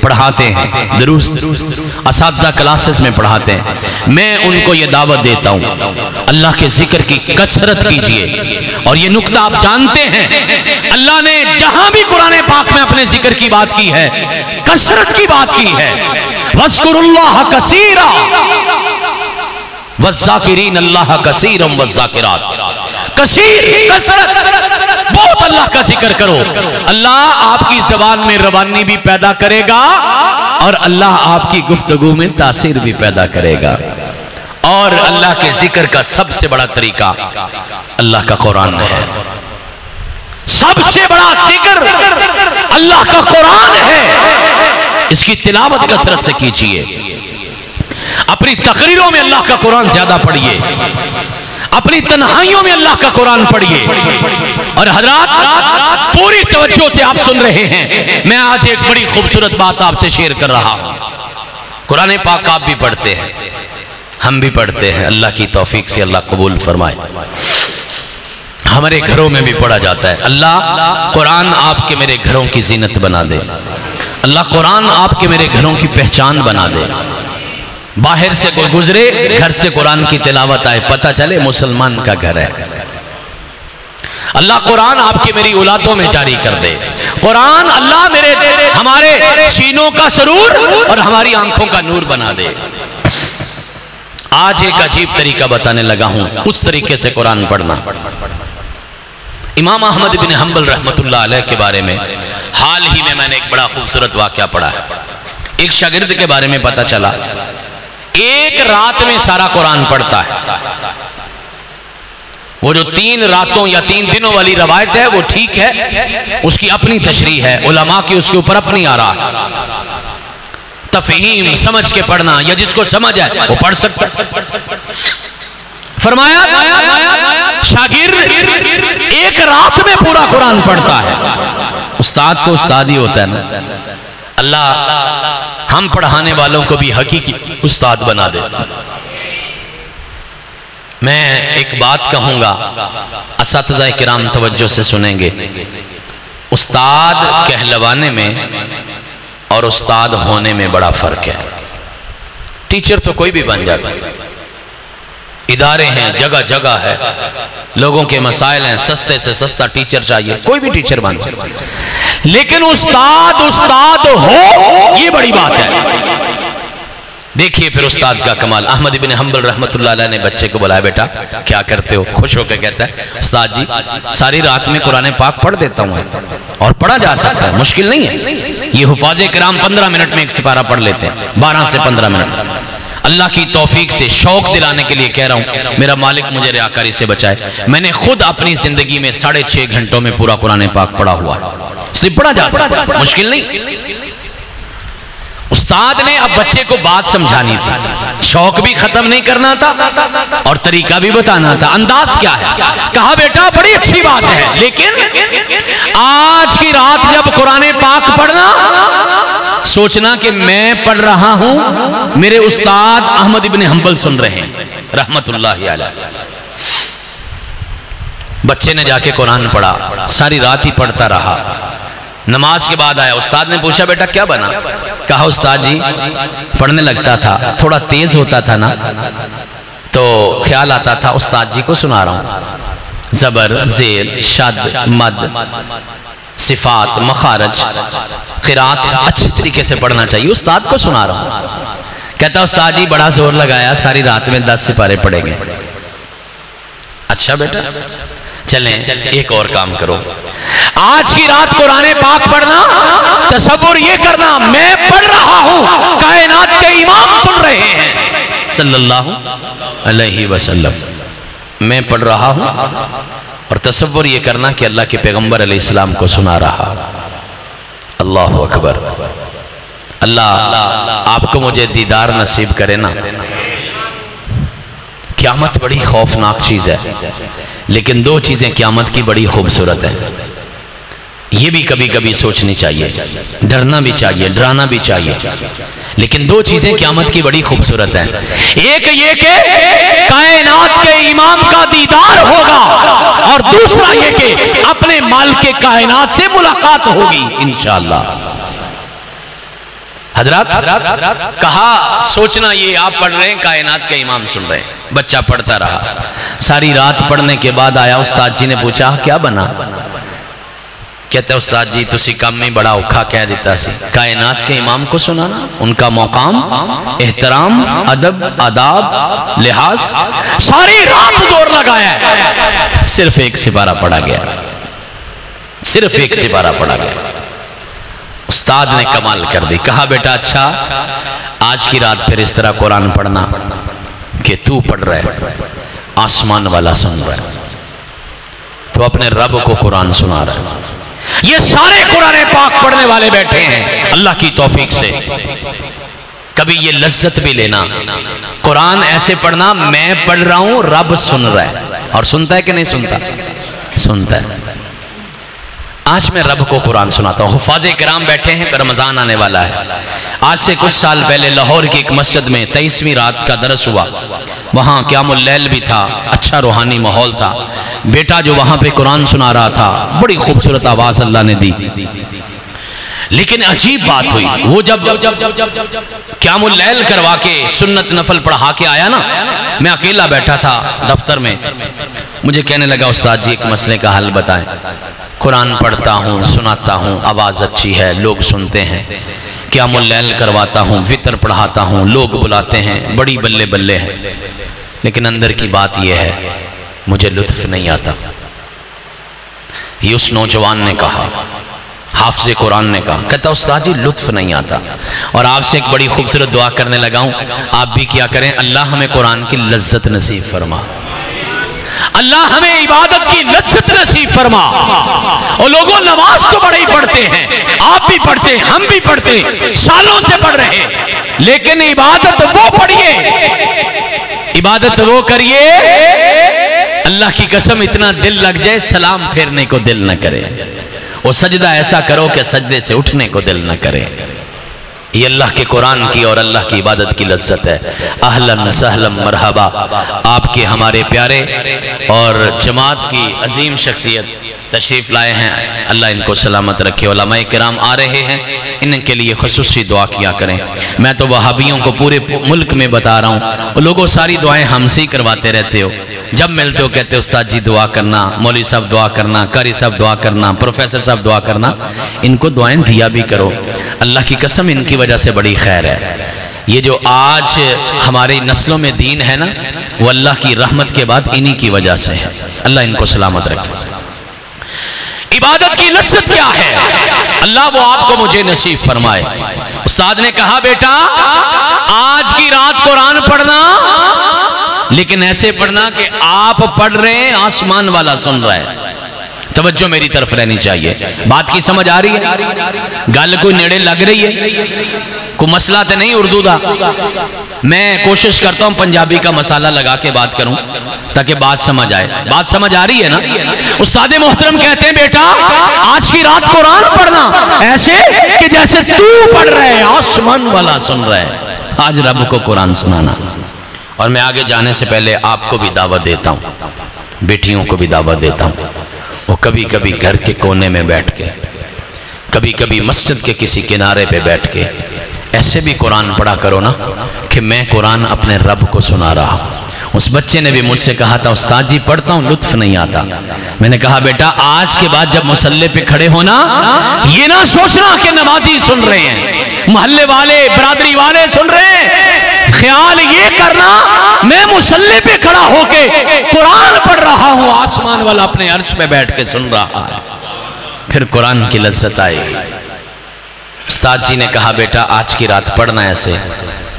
पढ़ाते हैं, दुरुस्त असातिज़ा क्लासेस में पढ़ाते हैं, मैं उनको ये दावत देता हूँ, अल्लाह के जिक्र की कसरत कीजिए। और ये नुक्ता आप जानते हैं, अल्लाह ने जहां भी कुरान पाक में अपने जिक्र की बात की है, कसरत की बात की है। वज़्कुरुल्लाह कसीरा वज़्ज़ाकिरीन अल्लाह कसीरम वज़्ज़ाकिरात, कसीर कसरत, बहुत अल्लाह का जिक्र करो। अल्लाह आपकी ज़बान में रवानी भी पैदा करेगा और अल्लाह आपकी गुफ्तगू में तासीर भी पैदा करेगा। और अल्लाह के जिक्र का सबसे बड़ा तरीका अल्लाह का कुरान है। सबसे बड़ा जिक्र अल्लाह का कुरान है। इसकी तिलावत कसरत से कीजिए। अपनी तकरीरों में अल्लाह का कुरान ज्यादा पढ़िए, अपनी तन्हाइयों में अल्लाह का कुरान पढ़िए। और हजरात, पूरी तवज्जो से आप सुन रहे हैं, मैं आज एक बड़ी खूबसूरत बात आपसे शेयर कर रहा हूं। कुरान पाक आप भी पढ़ते हैं, हम भी पढ़ते हैं, अल्लाह की तौफीक से अल्लाह कबूल फरमाए। हमारे घरों में भी पढ़ा जाता है। अल्लाह कुरान आपके मेरे घरों की जीनत बना दे, अल्लाह कुरान आपके मेरे घरों की पहचान बना दे। बाहर से कोई गुजरे, घर से कुरान की तिलावत आए, पता चले मुसलमान का घर है। अल्लाह कुरान आपकी मेरी औलादों में जारी कर दे। कुरान अल्लाह मेरे हमारे सीनों का सरूर और हमारी आंखों का नूर बना दे। आज एक अजीब तरीका बताने लगा हूं, उस तरीके से कुरान पढ़ना। इमाम अहमद बिन हंबल रहमतुल्लाह अलैह के बारे में हाल ही में मैंने एक बड़ा खूबसूरत वाक़या पढ़ा है। एक शागिर्द के बारे में पता चला, एक रात में सारा कुरान पढ़ता है। वो जो 3 रातों या 3 दिनों वाली रवायत है वो ठीक है, उसकी अपनी तशरीह है, उलमा की उसके ऊपर अपनी आरा है। तफहीम समझ के पढ़ना, या जिसको समझ है वो पढ़ सकता है। फरमाया शागिर्द एक रात में पूरा कुरान पढ़ता है। उस्ताद तो उस्ताद ही होता है ना। अल्लाह हम पढ़ाने वालों को भी हकीकी उस्ताद बना दे। मैं एक बात कहूंगा, असातिज़ा किराम तवज्जो से सुनेंगे। उस्ताद कहलवाने में और उस्ताद होने में बड़ा फर्क है। टीचर तो कोई भी बन जाता है, इदारे हैं, जगह जगह है, लोगों के मसाइल हैं, सस्ते से सस्ता टीचर चाहिए, कोई भी टीचर बन जाए। लेकिन उस्ताद उस्ताद हो, ये बड़ी बात है। देखिए फिर उस्ताद का कमाल। अहमद इब्न हंबल रहमतुल्लाह अलैह ने बच्चे को बुलाया, बेटा क्या करते हो? खुश होकर कहता है, उस्ताद जी सारी रात में कुरान पाक पढ़ देता हूँ। और पढ़ा जा सकता है, मुश्किल नहीं है। ये हुफाज़े किराम 15 मिनट में एक सिपारा पढ़ लेते हैं, 12 से 15 मिनट। अल्लाह की तौफीक से शौक दिलाने के लिए कह रहा हूँ, मेरा मालिक मुझे रियाकारी से बचाए। मैंने खुद अपनी जिंदगी में 6.5 घंटों में पूरा कुरान पाक पढ़ा हुआ है। इसलिए पढ़ा जा सकता है, मुश्किल नहीं। उस्ताद ने अब बच्चे को बात समझानी थी, शौक भी खत्म नहीं करना था और तरीका भी बताना था। अंदाज क्या है? कहा बेटा बड़ी अच्छी बात है, लेकिन आज की रात जब कुरान पाक पढ़ना, सोचना कि मैं पढ़ रहा हूं, मेरे उस्ताद अहमद इब्न हंबल सुन रहे हैं रहमतुल्लाहि अलैह। बच्चे ने जाके कुरान पढ़ा, सारी रात ही पढ़ता रहा। नमाज के बाद आया, उस्ताद ने पूछा बेटा क्या बना? कहा उस्ताद जी पढ़ने लगता था, थोड़ा तेज होता था ना, तो ख्याल आता था उस्ताद जी को सुना रहा हूं। जबर, जेर, शद, मद, सिफात, मखारज, क़िरात अच्छी तरीके से पढ़ना चाहिए, उस्ताद को सुना रहा हूं। कहता उस्ताद जी बड़ा जोर लगाया, सारी रात में 10 सिपारे पढ़ेंगे। अच्छा बेटा चलें एक और काम करो, आज की रात कुरान पाक पढ़ना, तसव्वुर ये करना मैं पढ़ रहा हूं, कायनात के इमाम सुन रहे हैं सल्लल्लाहु अलैहि वसल्लम, मैं पढ़ रहा हूं। और तसव्वुर ये करना कि अल्लाह के पैगंबर अलैहिस्सलाम को सुना रहा। अल्लाह अकबर। अल्लाह आपको मुझे दीदार नसीब करे ना। क़यामत बड़ी खौफनाक चीज़ है, लेकिन 2 चीज़ें क़यामत की बड़ी खूबसूरत है। ये भी कभी कभी सोचनी चाहिए, डरना भी चाहिए, डराना भी चाहिए। लेकिन दो चीजें क़यामत की बड़ी खूबसूरत हैं। एक ये कि कायनात के इमाम का दीदार होगा, और दूसरा ये कि अपने मालिक के कायनात से मुलाकात होगी इंशाअल्लाह। हजरत कहा, सोचना ये आप पढ़ रहे हैं, कायनात के इमाम सुन रहे हैं। बच्चा पढ़ता रहा, सारी रात पढ़ने के बाद आया, उस्ताद जी ने पूछा क्या बना? कहते उस्ताद जी तुसी काम में बड़ा औखा कह देता सी, कायनात के इमाम को सुनाना, उनका मकाम, एहतराम, अदब, आदाब, लिहाज, सारी रात जोर लगाया है, सिर्फ एक सिपारा पढ़ा गया, सिर्फ एक सिपारा पढ़ा गया। उस्ताद ने कमाल कर दी, कहा बेटा अच्छा आज की रात फिर इस तरह कुरान पढ़ना कि तू पढ़ रहा है, आसमान वाला सुन रहा है, तो अपने रब को कुरान सुना रहा है। ये सारे कुरान पाक पढ़ने वाले बैठे हैं अल्लाह की तौफीक से। कभी ये लज्जत भी लेना, कुरान ऐसे पढ़ना, मैं पढ़ रहा हूं, रब सुन रहा है। और सुनता है कि नहीं सुनता? सुनता है। आज मैं रब को कुरान सुनाता हूँ। हुफ़ाज़े किराम बैठे हैं, रमज़ान आने वाला है। आज से कुछ साल पहले लाहौर की एक मस्जिद में 23वीं रात का दरस हुआ, वहाँ क़यामुल लैल भी था, अच्छा रूहानी माहौल था। बेटा जो वहाँ पे कुरान सुना रहा था, बड़ी खूबसूरत आवाज़ अल्लाह ने दी। लेकिन अजीब बात हुई, वो जब क़यामुल लैल करवा के सुन्नत नफल पढ़ा के आया ना, मैं अकेला बैठा था दफ्तर में, मुझे कहने लगा उस्ताद जी एक मसले का हल बताएं। कुरान पढ़ता हूँ, सुनाता हूँ, आवाज़ अच्छी है, लोग सुनते हैं, क़यामुल लैल करवाता हूँ, वितर पढ़ाता हूँ, लोग बुलाते हैं, बड़ी बल्ले बल्ले है, लेकिन अंदर की बात यह है मुझे लुत्फ नहीं आता। ये उस नौजवान ने कहा, हाफ़िज़े कुरान ने कहा, कहता उस्ताद जी लुत्फ नहीं आता। और आपसे एक बड़ी खूबसूरत दुआ करने लगा हूँ, आप भी क्या करें, अल्लाह हमें कुरान की लज्जत नसीब फरमा, अल्लाह हमें इबादत की लज्जत नसीब फरमा। और लोगों नमाज तो बड़े ही पढ़ते हैं, आप भी पढ़ते हैं, हम भी पढ़ते, सालों से पढ़ रहे हैं, लेकिन इबादत वो पढ़िए, इबादत वो करिए, अल्लाह की कसम इतना दिल लग जाए सलाम फेरने को दिल न करे, वो सजदा ऐसा करो कि सजदे से उठने को दिल न करे। ये अल्लाह के कुरान की और अल्लाह की इबादत की लज्जत है। अहलन सहलन मरहबा, आपके हमारे प्यारे और जमात की अजीम शख्सियत तशरीफ़ लाए हैं, अल्लाह इनको सलामत रखे। उलमाए किराम आ रहे हैं, इनके लिए खुसूसी दुआ किया करें। मैं तो वहाबियों को पूरे मुल्क में बता रहा हूँ, वो लोगों सारी दुआएं हमसे ही करवाते रहते हो, जब मिलते हो कहते हो उस्ताद जी दुआ करना, मौलवी साहब दुआ करना, कारी साहब दुआ करना, प्रोफेसर साहब दुआ करना, इनको दुआएं दिया भी करो। अल्लाह की कसम इनकी वजह से बड़ी खैर है। ये जो आज हमारी नस्लों में दीन है ना, वो अल्लाह की रहमत के बाद इन्हीं की वजह से है। अल्लाह इनको सलामत रखे। इबादत की लज्जत क्या है, अल्लाह वो आपको मुझे नसीब फरमाए। उस्ताद ने कहा बेटा आज की रात कुरान पढ़ना, लेकिन ऐसे पढ़ना कि आप पढ़ रहे हैं, आसमान वाला सुन रहा है। तवज्जो मेरी तरफ रहनी चाहिए। बात की समझ आ रही है? गल कोई नेड़े लग रही है? कोई मसला तो नहीं उर्दू का? मैं कोशिश करता हूँ पंजाबी का मसाला लगा के बात करूं ताकि बात समझ आए। बात समझ आ रही है ना? उस्ताद मोहतरम कहते हैं बेटा आज की रात कुरान पढ़ना ऐसे कि जैसे तू पढ़ रहे है, आसमान वाला सुन रहा है। आज रब को कुरान सुनाना। और मैं आगे जाने से पहले आपको भी दावत देता हूँ, बेटियों को भी दावत देता हूँ, वो कभी कभी घर के कोने में बैठ के, कभी कभी मस्जिद के किसी किनारे पे बैठ के ऐसे भी कुरान पढ़ा करो ना कि मैं कुरान अपने रब को सुना रहा हूँ। उस बच्चे ने भी मुझसे कहा था उस्ताद जी पढ़ता हूँ लुत्फ नहीं आता। मैंने कहा बेटा आज के बाद जब मुसल्ले पे खड़े होना ये ना सोचना कि नमाजी सुन रहे हैं, मोहल्ले वाले बरादरी वाले सुन रहे हैं, ख्याल ये करना मैं मुसल्ले पे खड़ा होके कुरान पढ़ रहा हूँ, आसमान वाला अपने अर्श पे बैठ के सुन रहा है, फिर कुरान की लज्जत आएगी। उस्ताद जी ने कहा बेटा आज की रात पढ़ना ऐसे,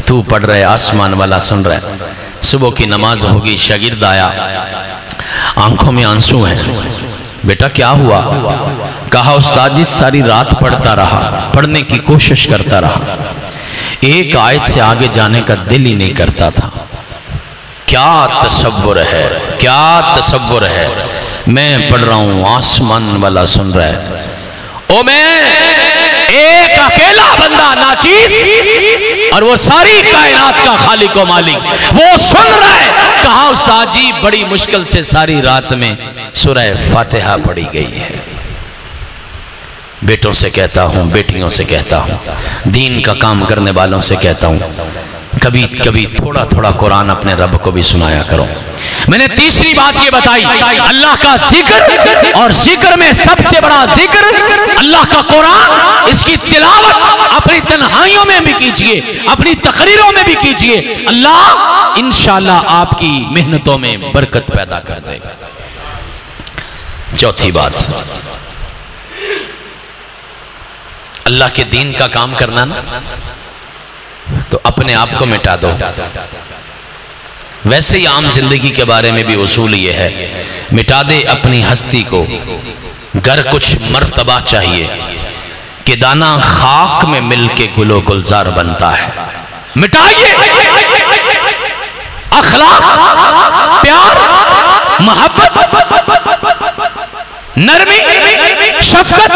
तू पढ़ रहे आसमान वाला सुन रहे। सुबह की नमाज होगी, शागिर्द आया, आंखों में आंसू हैं। बेटा क्या हुआ? कहा उस्ताद जी सारी रात पढ़ता रहा, पढ़ने की कोशिश करता रहा, एक आयत से आगे जाने का दिल ही नहीं करता था। क्या तसव्वुर है, क्या तसव्वुर है, मैं पढ़ रहा हूँ आसमान वाला सुन रहा है। ओ मैं एक अकेला बंदा नाचीज और वो सारी कायनात का खालिक व मालिक, वो सुन रहा है। कहा उस्ताद जी बड़ी मुश्किल से सारी रात में सूरह फातिहा पढ़ी गई है। बेटों से कहता हूँ, बेटियों से कहता हूँ, दीन का काम करने वालों से कहता हूँ, कभी कभी थोड़ा थोड़ा कुरान अपने रब को भी सुनाया करो। मैंने तीसरी बात ये बताई, अल्लाह का जिक्र, और जिक्र में सबसे बड़ा जिक्र अल्लाह का कुरान। इसकी तिलावत अपनी तन्हाइयों में भी कीजिए, अपनी तकरीरों में भी कीजिए। अल्लाह इंशाअल्लाह आपकी मेहनतों में बरकत पैदा कर देगा। चौथी बात, अल्लाह के दीन का काम करना ना तो अपने आप को मिटा दो। वैसे ही आम जिंदगी के बारे में भी उसूल ये है, मिटा दे अपनी हस्ती को, गर कुछ मर्तबा चाहिए कि दाना खाक में मिलके गुलो गुलजार बनता है। मिटाइए अखलाक, प्यार, मोहब्बत, नरमी, शफकत,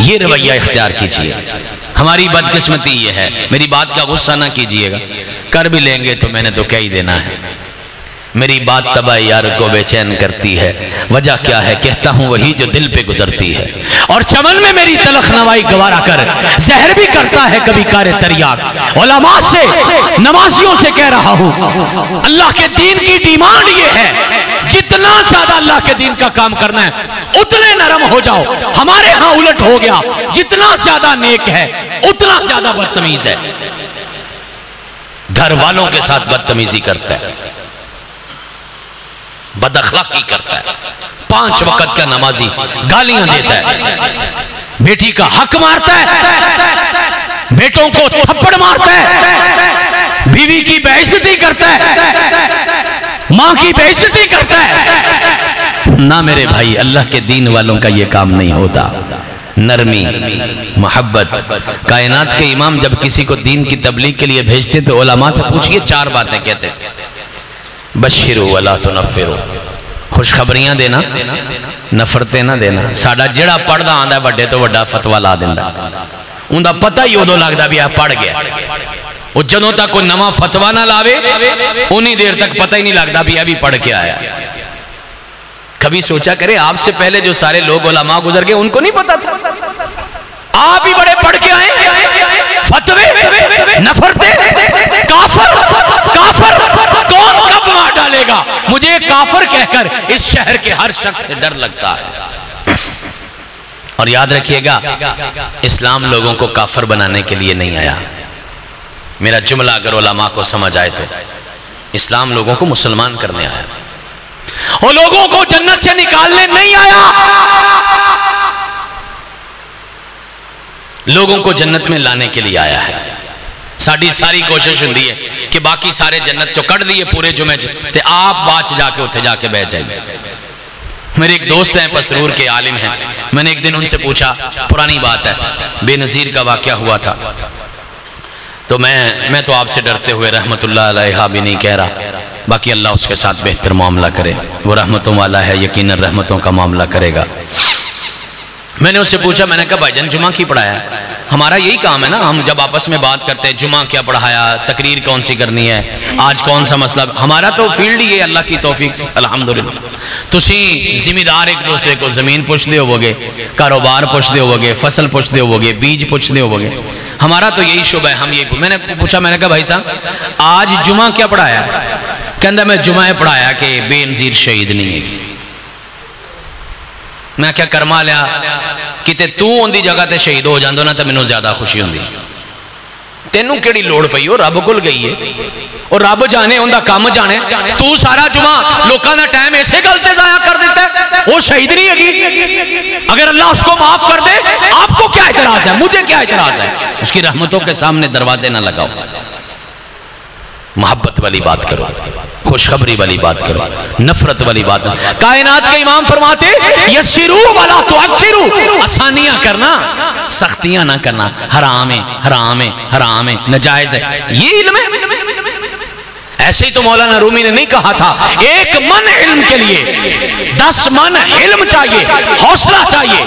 ये रवैया इख्तियार कीजिए। हमारी बदकिस्मती ये है, मेरी बात का गुस्सा ना कीजिएगा, कर भी लेंगे तो मैंने तो कह ही देना है। मेरी बात तबाह यार को बेचैन करती है, वजह क्या है कहता हूँ वही जो दिल पे गुजरती है। और चमन में मेरी तलख नवाई गवारा कर, जहर भी करता है कभी कारे तरियाक। उलमा से, नमाजियों से कह रहा हूँ, अल्लाह के दीन की डिमांड ये है, जितना ज्यादा अल्लाह के दीन का काम करना है उतने नरम हो जाओ। हमारे यहां उलट हो गया, जितना ज्यादा नेक है उतना ज्यादा बदतमीज है, घर वालों के साथ बदतमीजी करता है, बदअखलाकी करता है, 5 वक्त का नमाजी गालियां देता है, बेटी का हक मारता है, बेटों को थप्पड़ मारता है, बीवी की बेइज्जती करता है, मां की बेइज्जती करता है। ना मेरे भाई, अल्लाह के दीन वालों का ये काम नहीं होता। नरमी, मोहब्बत। कायनात के इमाम जब किसी को दीन की तबलीग के लिए भेजते तो उलमा से पूछिए 4 बातें कहते थे। बशिरो वला तुनफिरो, खुशखबरियां देना, नफरतें ना देना। साडा जेड़ा पढ़दा आंदा वड्डे तो वड्डा फतवा ला दिंदा, उनका पता ही उदों लगदा भी आ पढ़ गया। वो जदों तक कोई नवा फतवा ना लावे उन्हीं देर तक पता ही नहीं लगता भी अभी पढ़ के आया। कभी सोचा करे आपसे पहले जो सारे लोग उलमा गुजर गए उनको नहीं पता था, आप ही बड़े पढ़ के आए, फतवे, नफरते, काफर, काफर, कौन कब मार डालेगा मुझे काफर कहकर इस शहर के हर शख्स से डर लगता है। और याद रखिएगा, इस्लाम लोगों को काफर बनाने के लिए नहीं आया। मेरा जुमला अगर उलमा को समझ आए तो इस्लाम लोगों को मुसलमान करने आया, और लोगों को जन्नत से निकालने नहीं आया। लोगों को जन्नत में लाने के लिए आया है। साड़ी सारी कोशिश होती है कि बाकी सारे जन्नत चो कट दिए पूरे जुमे ते आप बाच जाके उत्थे जाके बैठ जाइए। मेरे एक दोस्त हैं पसरूर के आलिम हैं, मैंने एक दिन उनसे पूछा, पुरानी बात है, बेनज़ीर का वाक़या हुआ था, तो मैं तो आपसे डरते हुए रहमतुल्लाह अलैहा भी नहीं कह रहा, बाकी अल्लाह उसके साथ बेहतर मामला करे, वो रहमतों वाला है, यकीनन रहमतों का मामला करेगा। मैंने उससे पूछा, मैंने कहा भाईजान जुमा की पढ़ाया? हमारा यही काम है ना, हम जब आपस में बात करते हैं जुमा क्या पढ़ाया, तकरीर कौन सी करनी है, आज कौन सा मसला, हमारा तो फील्ड ही है अल्लाह की तौफीक से अल्हम्दुलिल्लाह। तुसी जिम्मेदार एक दूसरे को जमीन पुछते होवोगे, कारोबार पुछते होवोगे, फसल पुछते होवोगे, बीज पुछते होवोगे, हमारा तो यही शुभ है। हम ये मैंने पूछा, मैंने कहा भाई साहब आज जुमा क्या पढ़ाया? कहता मैं जुमा पढ़ाया कि बेनज़ीर शहीद नहीं है। मैं क्या करमा लिया किते तू उनकी जगह ते शहीद हो जांदो ना तो मैनू ज्यादा खुशी होंदी। तेनू केड़ी लोड़ पई, वो रब कोल गई है, और रब जाने उनका काम जाने। तू सारा जुमा लोगों का टाइम ऐसे गल ते जाया कर देता है, वो शहीद नहीं है। अगर अल्लाह उसको माफ कर दे आपको क्या एतराज है, मुझे क्या एतराज है? उसकी रहमतों के सामने दरवाजे ना लगाओ। मोहब्बत वाली बात करो, खुशखबरी वाली बात करो, नफरत वाली बात। कायनात के इमाम फरमाते यस्सिरू वला तुअस्सिरू, आसानियां करना सख्तियां ना करना। हराम है, हराम है, हराम है, नाजायज है, ये इल्म है। ऐसे ही तो मौलाना रूमी ने नहीं कहा था, 1 मन इल्म के लिए 10 मन इल्म चाहिए, हौसला चाहिए।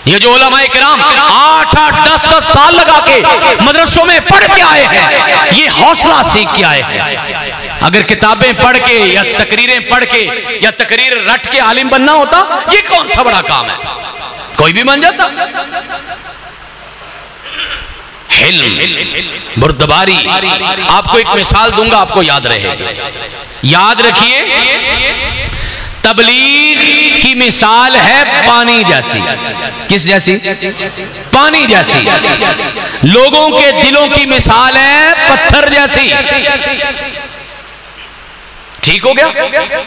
ये जो उलमाए किराम 8-8 10-10 साल लगा के मदरसों में पढ़ के आए हैं, ये हौसला सीख के आए हैं। अगर किताबें पढ़ के या तकरीरें पढ़ के या तकरीर रट के आलिम बनना होता, ये कौन सा बड़ा काम है, कोई भी बन जाता। हिल्म, बुर्दबारी। आपको एक मिसाल दूंगा, आपको याद रहेगी। याद रखिए, तबलीग की मिसाल है पानी जैसी। किस जैसी? पानी जैसी। लोगों के दिलों की मिसाल है पत्थर जैसी। ठीक हो गया?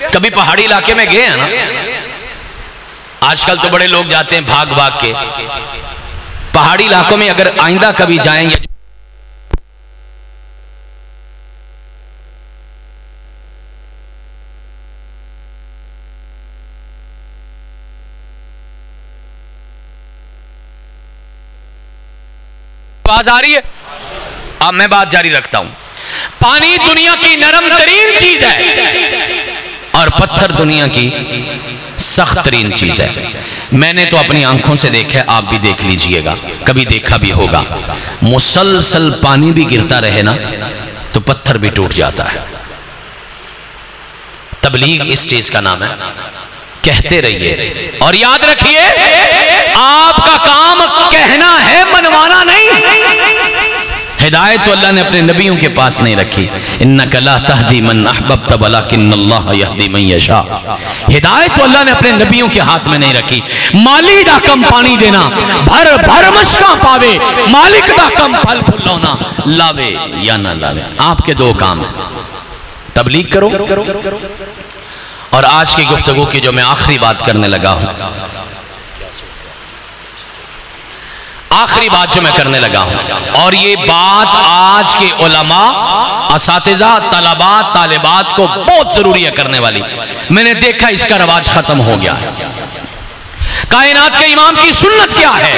कभी पहाड़ी इलाके में गए हैं ना? आजकल तो बड़े लोग जाते हैं भाग भाग के। पहाड़ी इलाकों में अगर आइंदा कभी जाएंगे, आवाज आ रही है? अब मैं बात जारी रखता हूं। पानी दुनिया की नरम तरीन चीज है और पत्थर दुनिया की सख्त तरीन चीज है। मैंने तो अपनी आंखों से देखा है, आप भी देख लीजिएगा, कभी देखा भी होगा। मुसलसल पानी भी गिरता रहे ना तो पत्थर भी टूट जाता है। तबलीग इस चीज का नाम है। कहते रहिए और याद रखिए, आपका काम कहना है, मनवाना नहीं। हिदायत तो अल्लाह ने अपने नबियों के पास नहीं रखी। इन्नका ला तहदी मन अहबब्त वलाकिन्नल्लाह यहदी मन यशा। हिदायत तो अल्लाह ने अपने नबियों के हाथ में नहीं रखी। माली दा कम पानी देना, भर भर मशका पावे, मालिक दा कम फल फुलौना, लावे या ना लावे। आपके दो काम है, तबलीग करो। और आज की गुफ्तगू की जो मैं आखिरी बात करने लगा हूं, आखिरी बात जो मैं करने लगा हूं, और ये बात आज के उलमा, असातिज़ा, तलबा, तालिबात को बहुत जरूरी है करने वाली। मैंने देखा इसका रवाज खत्म हो गया है। कायनात के इमाम की सुन्नत क्या है?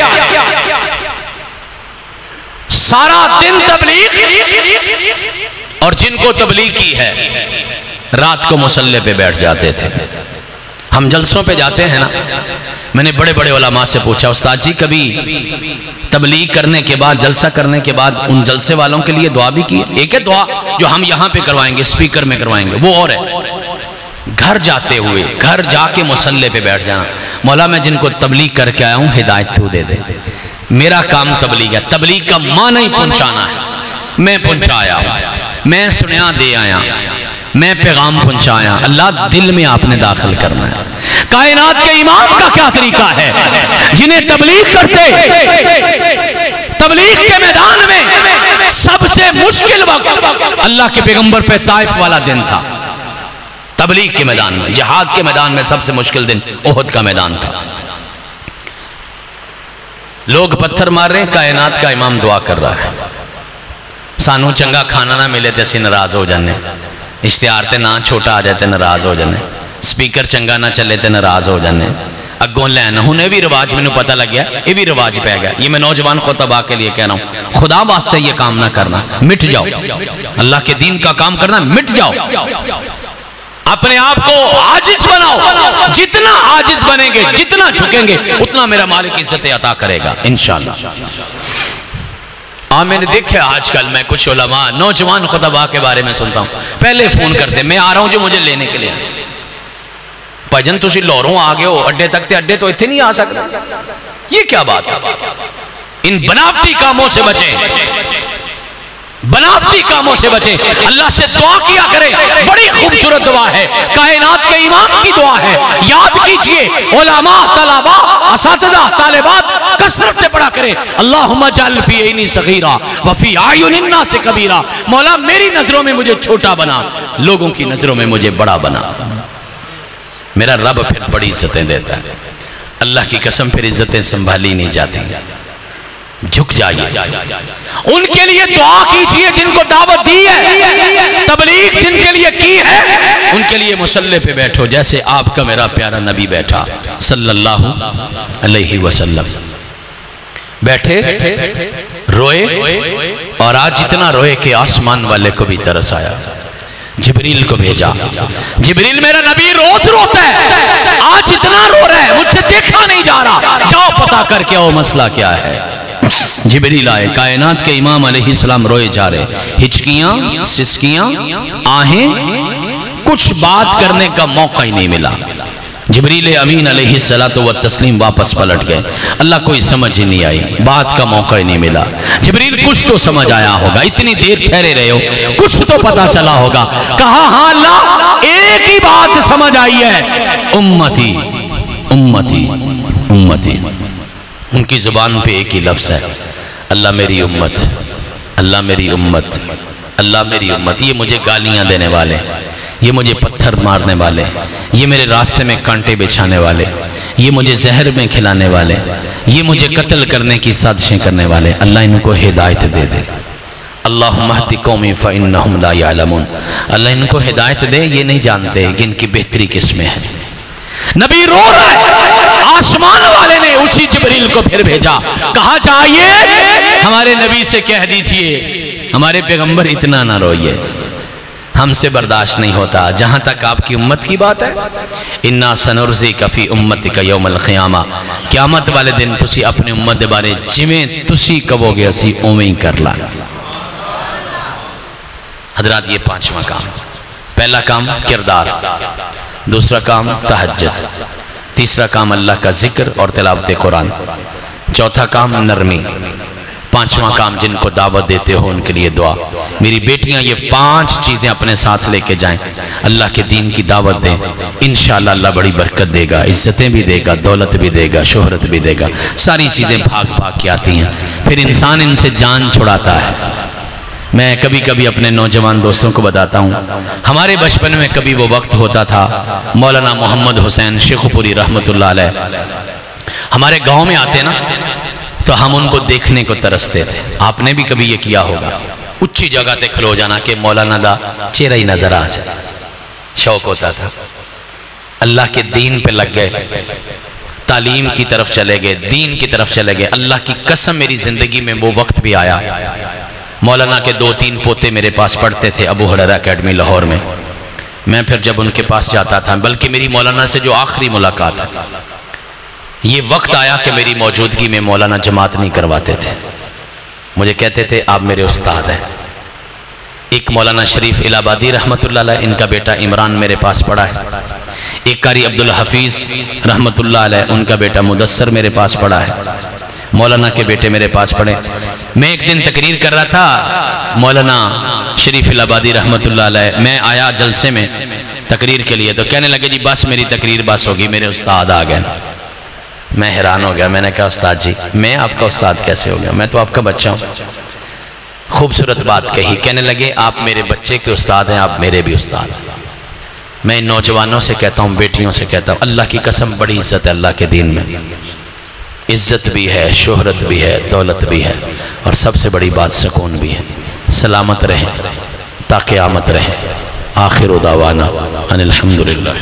सारा दिन तबलीग, और जिनको तबलीग की है रात को मुसल्ले पे बैठ जाते थे। हम जलसों पे जाते हैं ना, मैंने बड़े बड़े उलमा से पूछा, उस्ताद जी कभी तबलीग करने के बाद, जलसा करने के बाद उन जलसे वालों के लिए दुआ भी की? एक है दुआ जो हम यहाँ पे करवाएंगे, स्पीकर में करवाएंगे, वो और है घर जाते हुए, घर जाके मुसल्ले पे बैठ जाना। मौला मैं जिनको तबलीग करके आया हूँ, हिदायत तू दे दे, मेरा काम तबलीग है। तबलीग का माना ही पहुँचाना है। मैं पहुँचाया हूँ, मैं सुनिया दे आया, मैं पैगाम पहुंचाया। अल्लाह दिल में आपने दाखिल करना है। कायनात के इमाम का क्या तरीका है? जिन्हें तबलीग करते, तबलीग के मैदान में सबसे मुश्किल वक्त अल्लाह के पैगंबर पे ताइफ वाला दिन था। तबलीग के मैदान में, जिहाद के मैदान में सबसे मुश्किल दिन ओहद का मैदान था। लोग पत्थर मार रहे हैं, कायनात का इमाम दुआ कर रहा है। सानू चंगा खाना ना मिले तो असीं नाराज हो जाने, इश्तिहार ते ना छोटा आ जाए तो नाराज हो जाने, स्पीकर चंगा ना चले तो नाराज हो जाने। अगों लैन हुण ये भी रिवाज मैनू पता लग गया, ये भी रिवाज पै गया। ये मैं नौजवान खुतबा के लिए कह रहा हूँ, खुदा वास्ते ये काम ना करना, मिट जाओ। अल्लाह के दीन का काम करना, मिट जाओ। अपने आप को आजिज बनाओ। जितना आजिज बनेंगे, जितना झुकेंगे, उतना मेरा मालिक इज्जत अता करेगा इंशाअल्लाह। मैंने देखा आजकल मैं कुछ उलमा, नौजवान खुतबा के बारे में सुनता हूँ, पहले फोन करते, मैं आ रहा हूँ जो मुझे लेने के लिए। भजन तुसी लाहौरों आ गए हो अड्डे तक, ते अड्डे तो इतने नहीं आ सकते। ये क्या बात है? इन बनावटी कामों से बचें, बनावटी कामों से बचें। अल्लाह से दुआ किया करें, बड़ी खूबसूरत दुआ है, कायनात के इमाम की दुआ है। याद कीजिए, उलमा, तलबा, असातिज़ा, तालिबात कसरत से पढ़ा करें, अल्लाहुम्मा जअल फी ऐनी सगीरा व फी आयुनिन नास कबीरा। मौला मेरी नजरों में मुझे छोटा बना, लोगों की नजरों में मुझे बड़ा बना। मेरा रब फिर बड़ी इज्जतें देता है। अल्लाह की कसम, फिर इज्जतें संभाली नहीं जाती। झुक जाइए, उनके लिए दुआ कीजिए जिनको दावत दी है, तबलीग जिनके लिए की है, उनके लिए मुसल्ले पे बैठो जैसे आपका मेरा प्यारा नबी बैठा सल्लल्लाहु अलैहि वसल्लम। बैठे, रोए, और आज इतना रोए कि आसमान वाले को भी तरस आया। जिब्रील को भेजा, जिब्रील मेरा नबी रोज रोता है, आज इतना रो रहा है, मुझसे देखा नहीं जा रहा, जाओ पता पता करके आओ मसला क्या है। जिब्रील आए, कायनात के इमाम अलैहिस्सलाम रोए जा रहे, हिचकियां, सिसकियां, आहें, कुछ बात करने का मौका ही नहीं मिला। जिब्रील अमीन अलैहिस्सलातु व तस्लीम वापस पलट गए। अल्लाह कोई समझ ही नहीं आई, बात का मौका ही नहीं मिला। जिब्रील कुछ तो समझ आया होगा, इतनी देर ठहरे रहे हो, कुछ तो पता चला होगा। कहा हाँ अल्लाह, एक ही बात समझ आई है, उम्मती उम्मती उम्मती। उनकी जुबान पे एक ही लफ्ज है, अल्लाह मेरी उम्मत, अल्लाह मेरी उम्मत, अल्लाह मेरी उम्मत। ये मुझे गालियां देने वाले, ये मुझे पत्थर मारने वाले, ये मेरे रास्ते में कांटे बिछाने वाले, ये मुझे जहर में खिलाने वाले, ये मुझे कत्ल करने की साजिशें करने वाले, अल्लाह इनको हिदायत दे दे। अल्लाहुम्मा हदी कौमी फ़इन्नहुम ला यअलमून। अल्लाह इनको हिदायत दे, ये नहीं जानते कि इनकी बेहतरी किसमें है। नबी रो रहा है, आसमान वाले ने उसी जिब्रील को फिर भेजा, कहा जाइए हमारे नबी से कह दीजिए, हमारे पैगंबर इतना ना रोइए, हमसे बर्दाश्त नहीं होता। जहां तक आपकी उम्मत की बात है, इन्ना सनुर्ज़ी कफ़ी उम्मती का यौमल क़ियामा, क़यामत वाले दिन तुसी अपनी उम्मत के बारे जिमें तुसी कहोगे असी उवें ही कर लांगे। हजरात, ये पांचवा काम। पहला काम किरदार, दूसरा काम तहज्जुद, तीसरा काम अल्लाह का जिक्र और तिलावत कुरान, चौथा काम नरमी, पांचवा काम जिनको दावत देते हो उनके लिए दुआ। मेरी बेटियां ये 5 चीजें अपने साथ लेके जाएं, अल्लाह के दीन की दावत दें, इंशाअल्लाह अल्लाह बड़ी बरकत देगा, इज्जतें भी देगा, दौलत भी देगा, शोहरत भी देगा। सारी चीजें भाग भाग के आती हैं, फिर इंसान इनसे जान छुड़ाता है। मैं कभी कभी अपने नौजवान दोस्तों को बताता हूँ, हमारे बचपन में कभी वो वक्त होता था, मौलाना मोहम्मद हुसैन शेखुपुरी रहमतुल्लाह अलैह हमारे गाँव में आते ना, तो हम उनको देखने को तरसते थे। आपने भी कभी ये किया होगा, ऊंची जगह ते खलो जाना कि मौलाना दा चेहरा ही नजर आ जाए, शौक होता था। अल्लाह के दीन पे लग गए, तालीम की तरफ चले गए, दीन की तरफ चले गए। अल्लाह की कसम मेरी जिंदगी में वो वक्त भी आया, मौलाना के 2-3 पोते मेरे पास पढ़ते थे अबू हुरैरा अकेडमी लाहौर में। मैं फिर जब उनके पास जाता था, बल्कि मेरी मौलाना से जो आखिरी मुलाकात है, ये वक्त आया कि मेरी मौजूदगी में मौलाना जमात नहीं करवाते थे। मुझे कहते थे आप मेरे उस्ताद हैं। एक मौलाना शरीफ इलाहाबादी रहमतुल्लाह अलैह, इनका बेटा इमरान मेरे पास पढ़ा है। एक कारी अब्दुल हफीज़ रहमतुल्लाह अलैह, उनका बेटा मुदस्सर मेरे पास पढ़ा है। मौलाना के बेटे मेरे पास पढ़े। मैं एक दिन तकरीर कर रहा था, मौलाना शरीफ इलाहाबादी रहमतुल्लाह अलैह, मैं आया जलसे में तकरीर के लिए, तो कहने लगे जी बस मेरी तकरीर बस होगी, मेरे उस्ताद आ गए। मैं हैरान हो गया, मैंने कहा उस्ताद जी मैं आपका उस्ताद कैसे हो गया, मैं तो आपका बच्चा हूँ। खूबसूरत बात कही, कहने लगे आप मेरे बच्चे के उस्ताद हैं, आप मेरे भी उस्ताद। मैं इन नौजवानों से कहता हूँ, बेटियों से कहता हूँ, अल्लाह की कसम बड़ी इज्जत है अल्लाह के दीन में, इज्जत भी है, शोहरत भी है, दौलत भी है, और सबसे बड़ी बात सुकून भी है। सलामत रहें ताकि आमत रहें। आखिर दावाना अनिल हम्दुलिल्लाह।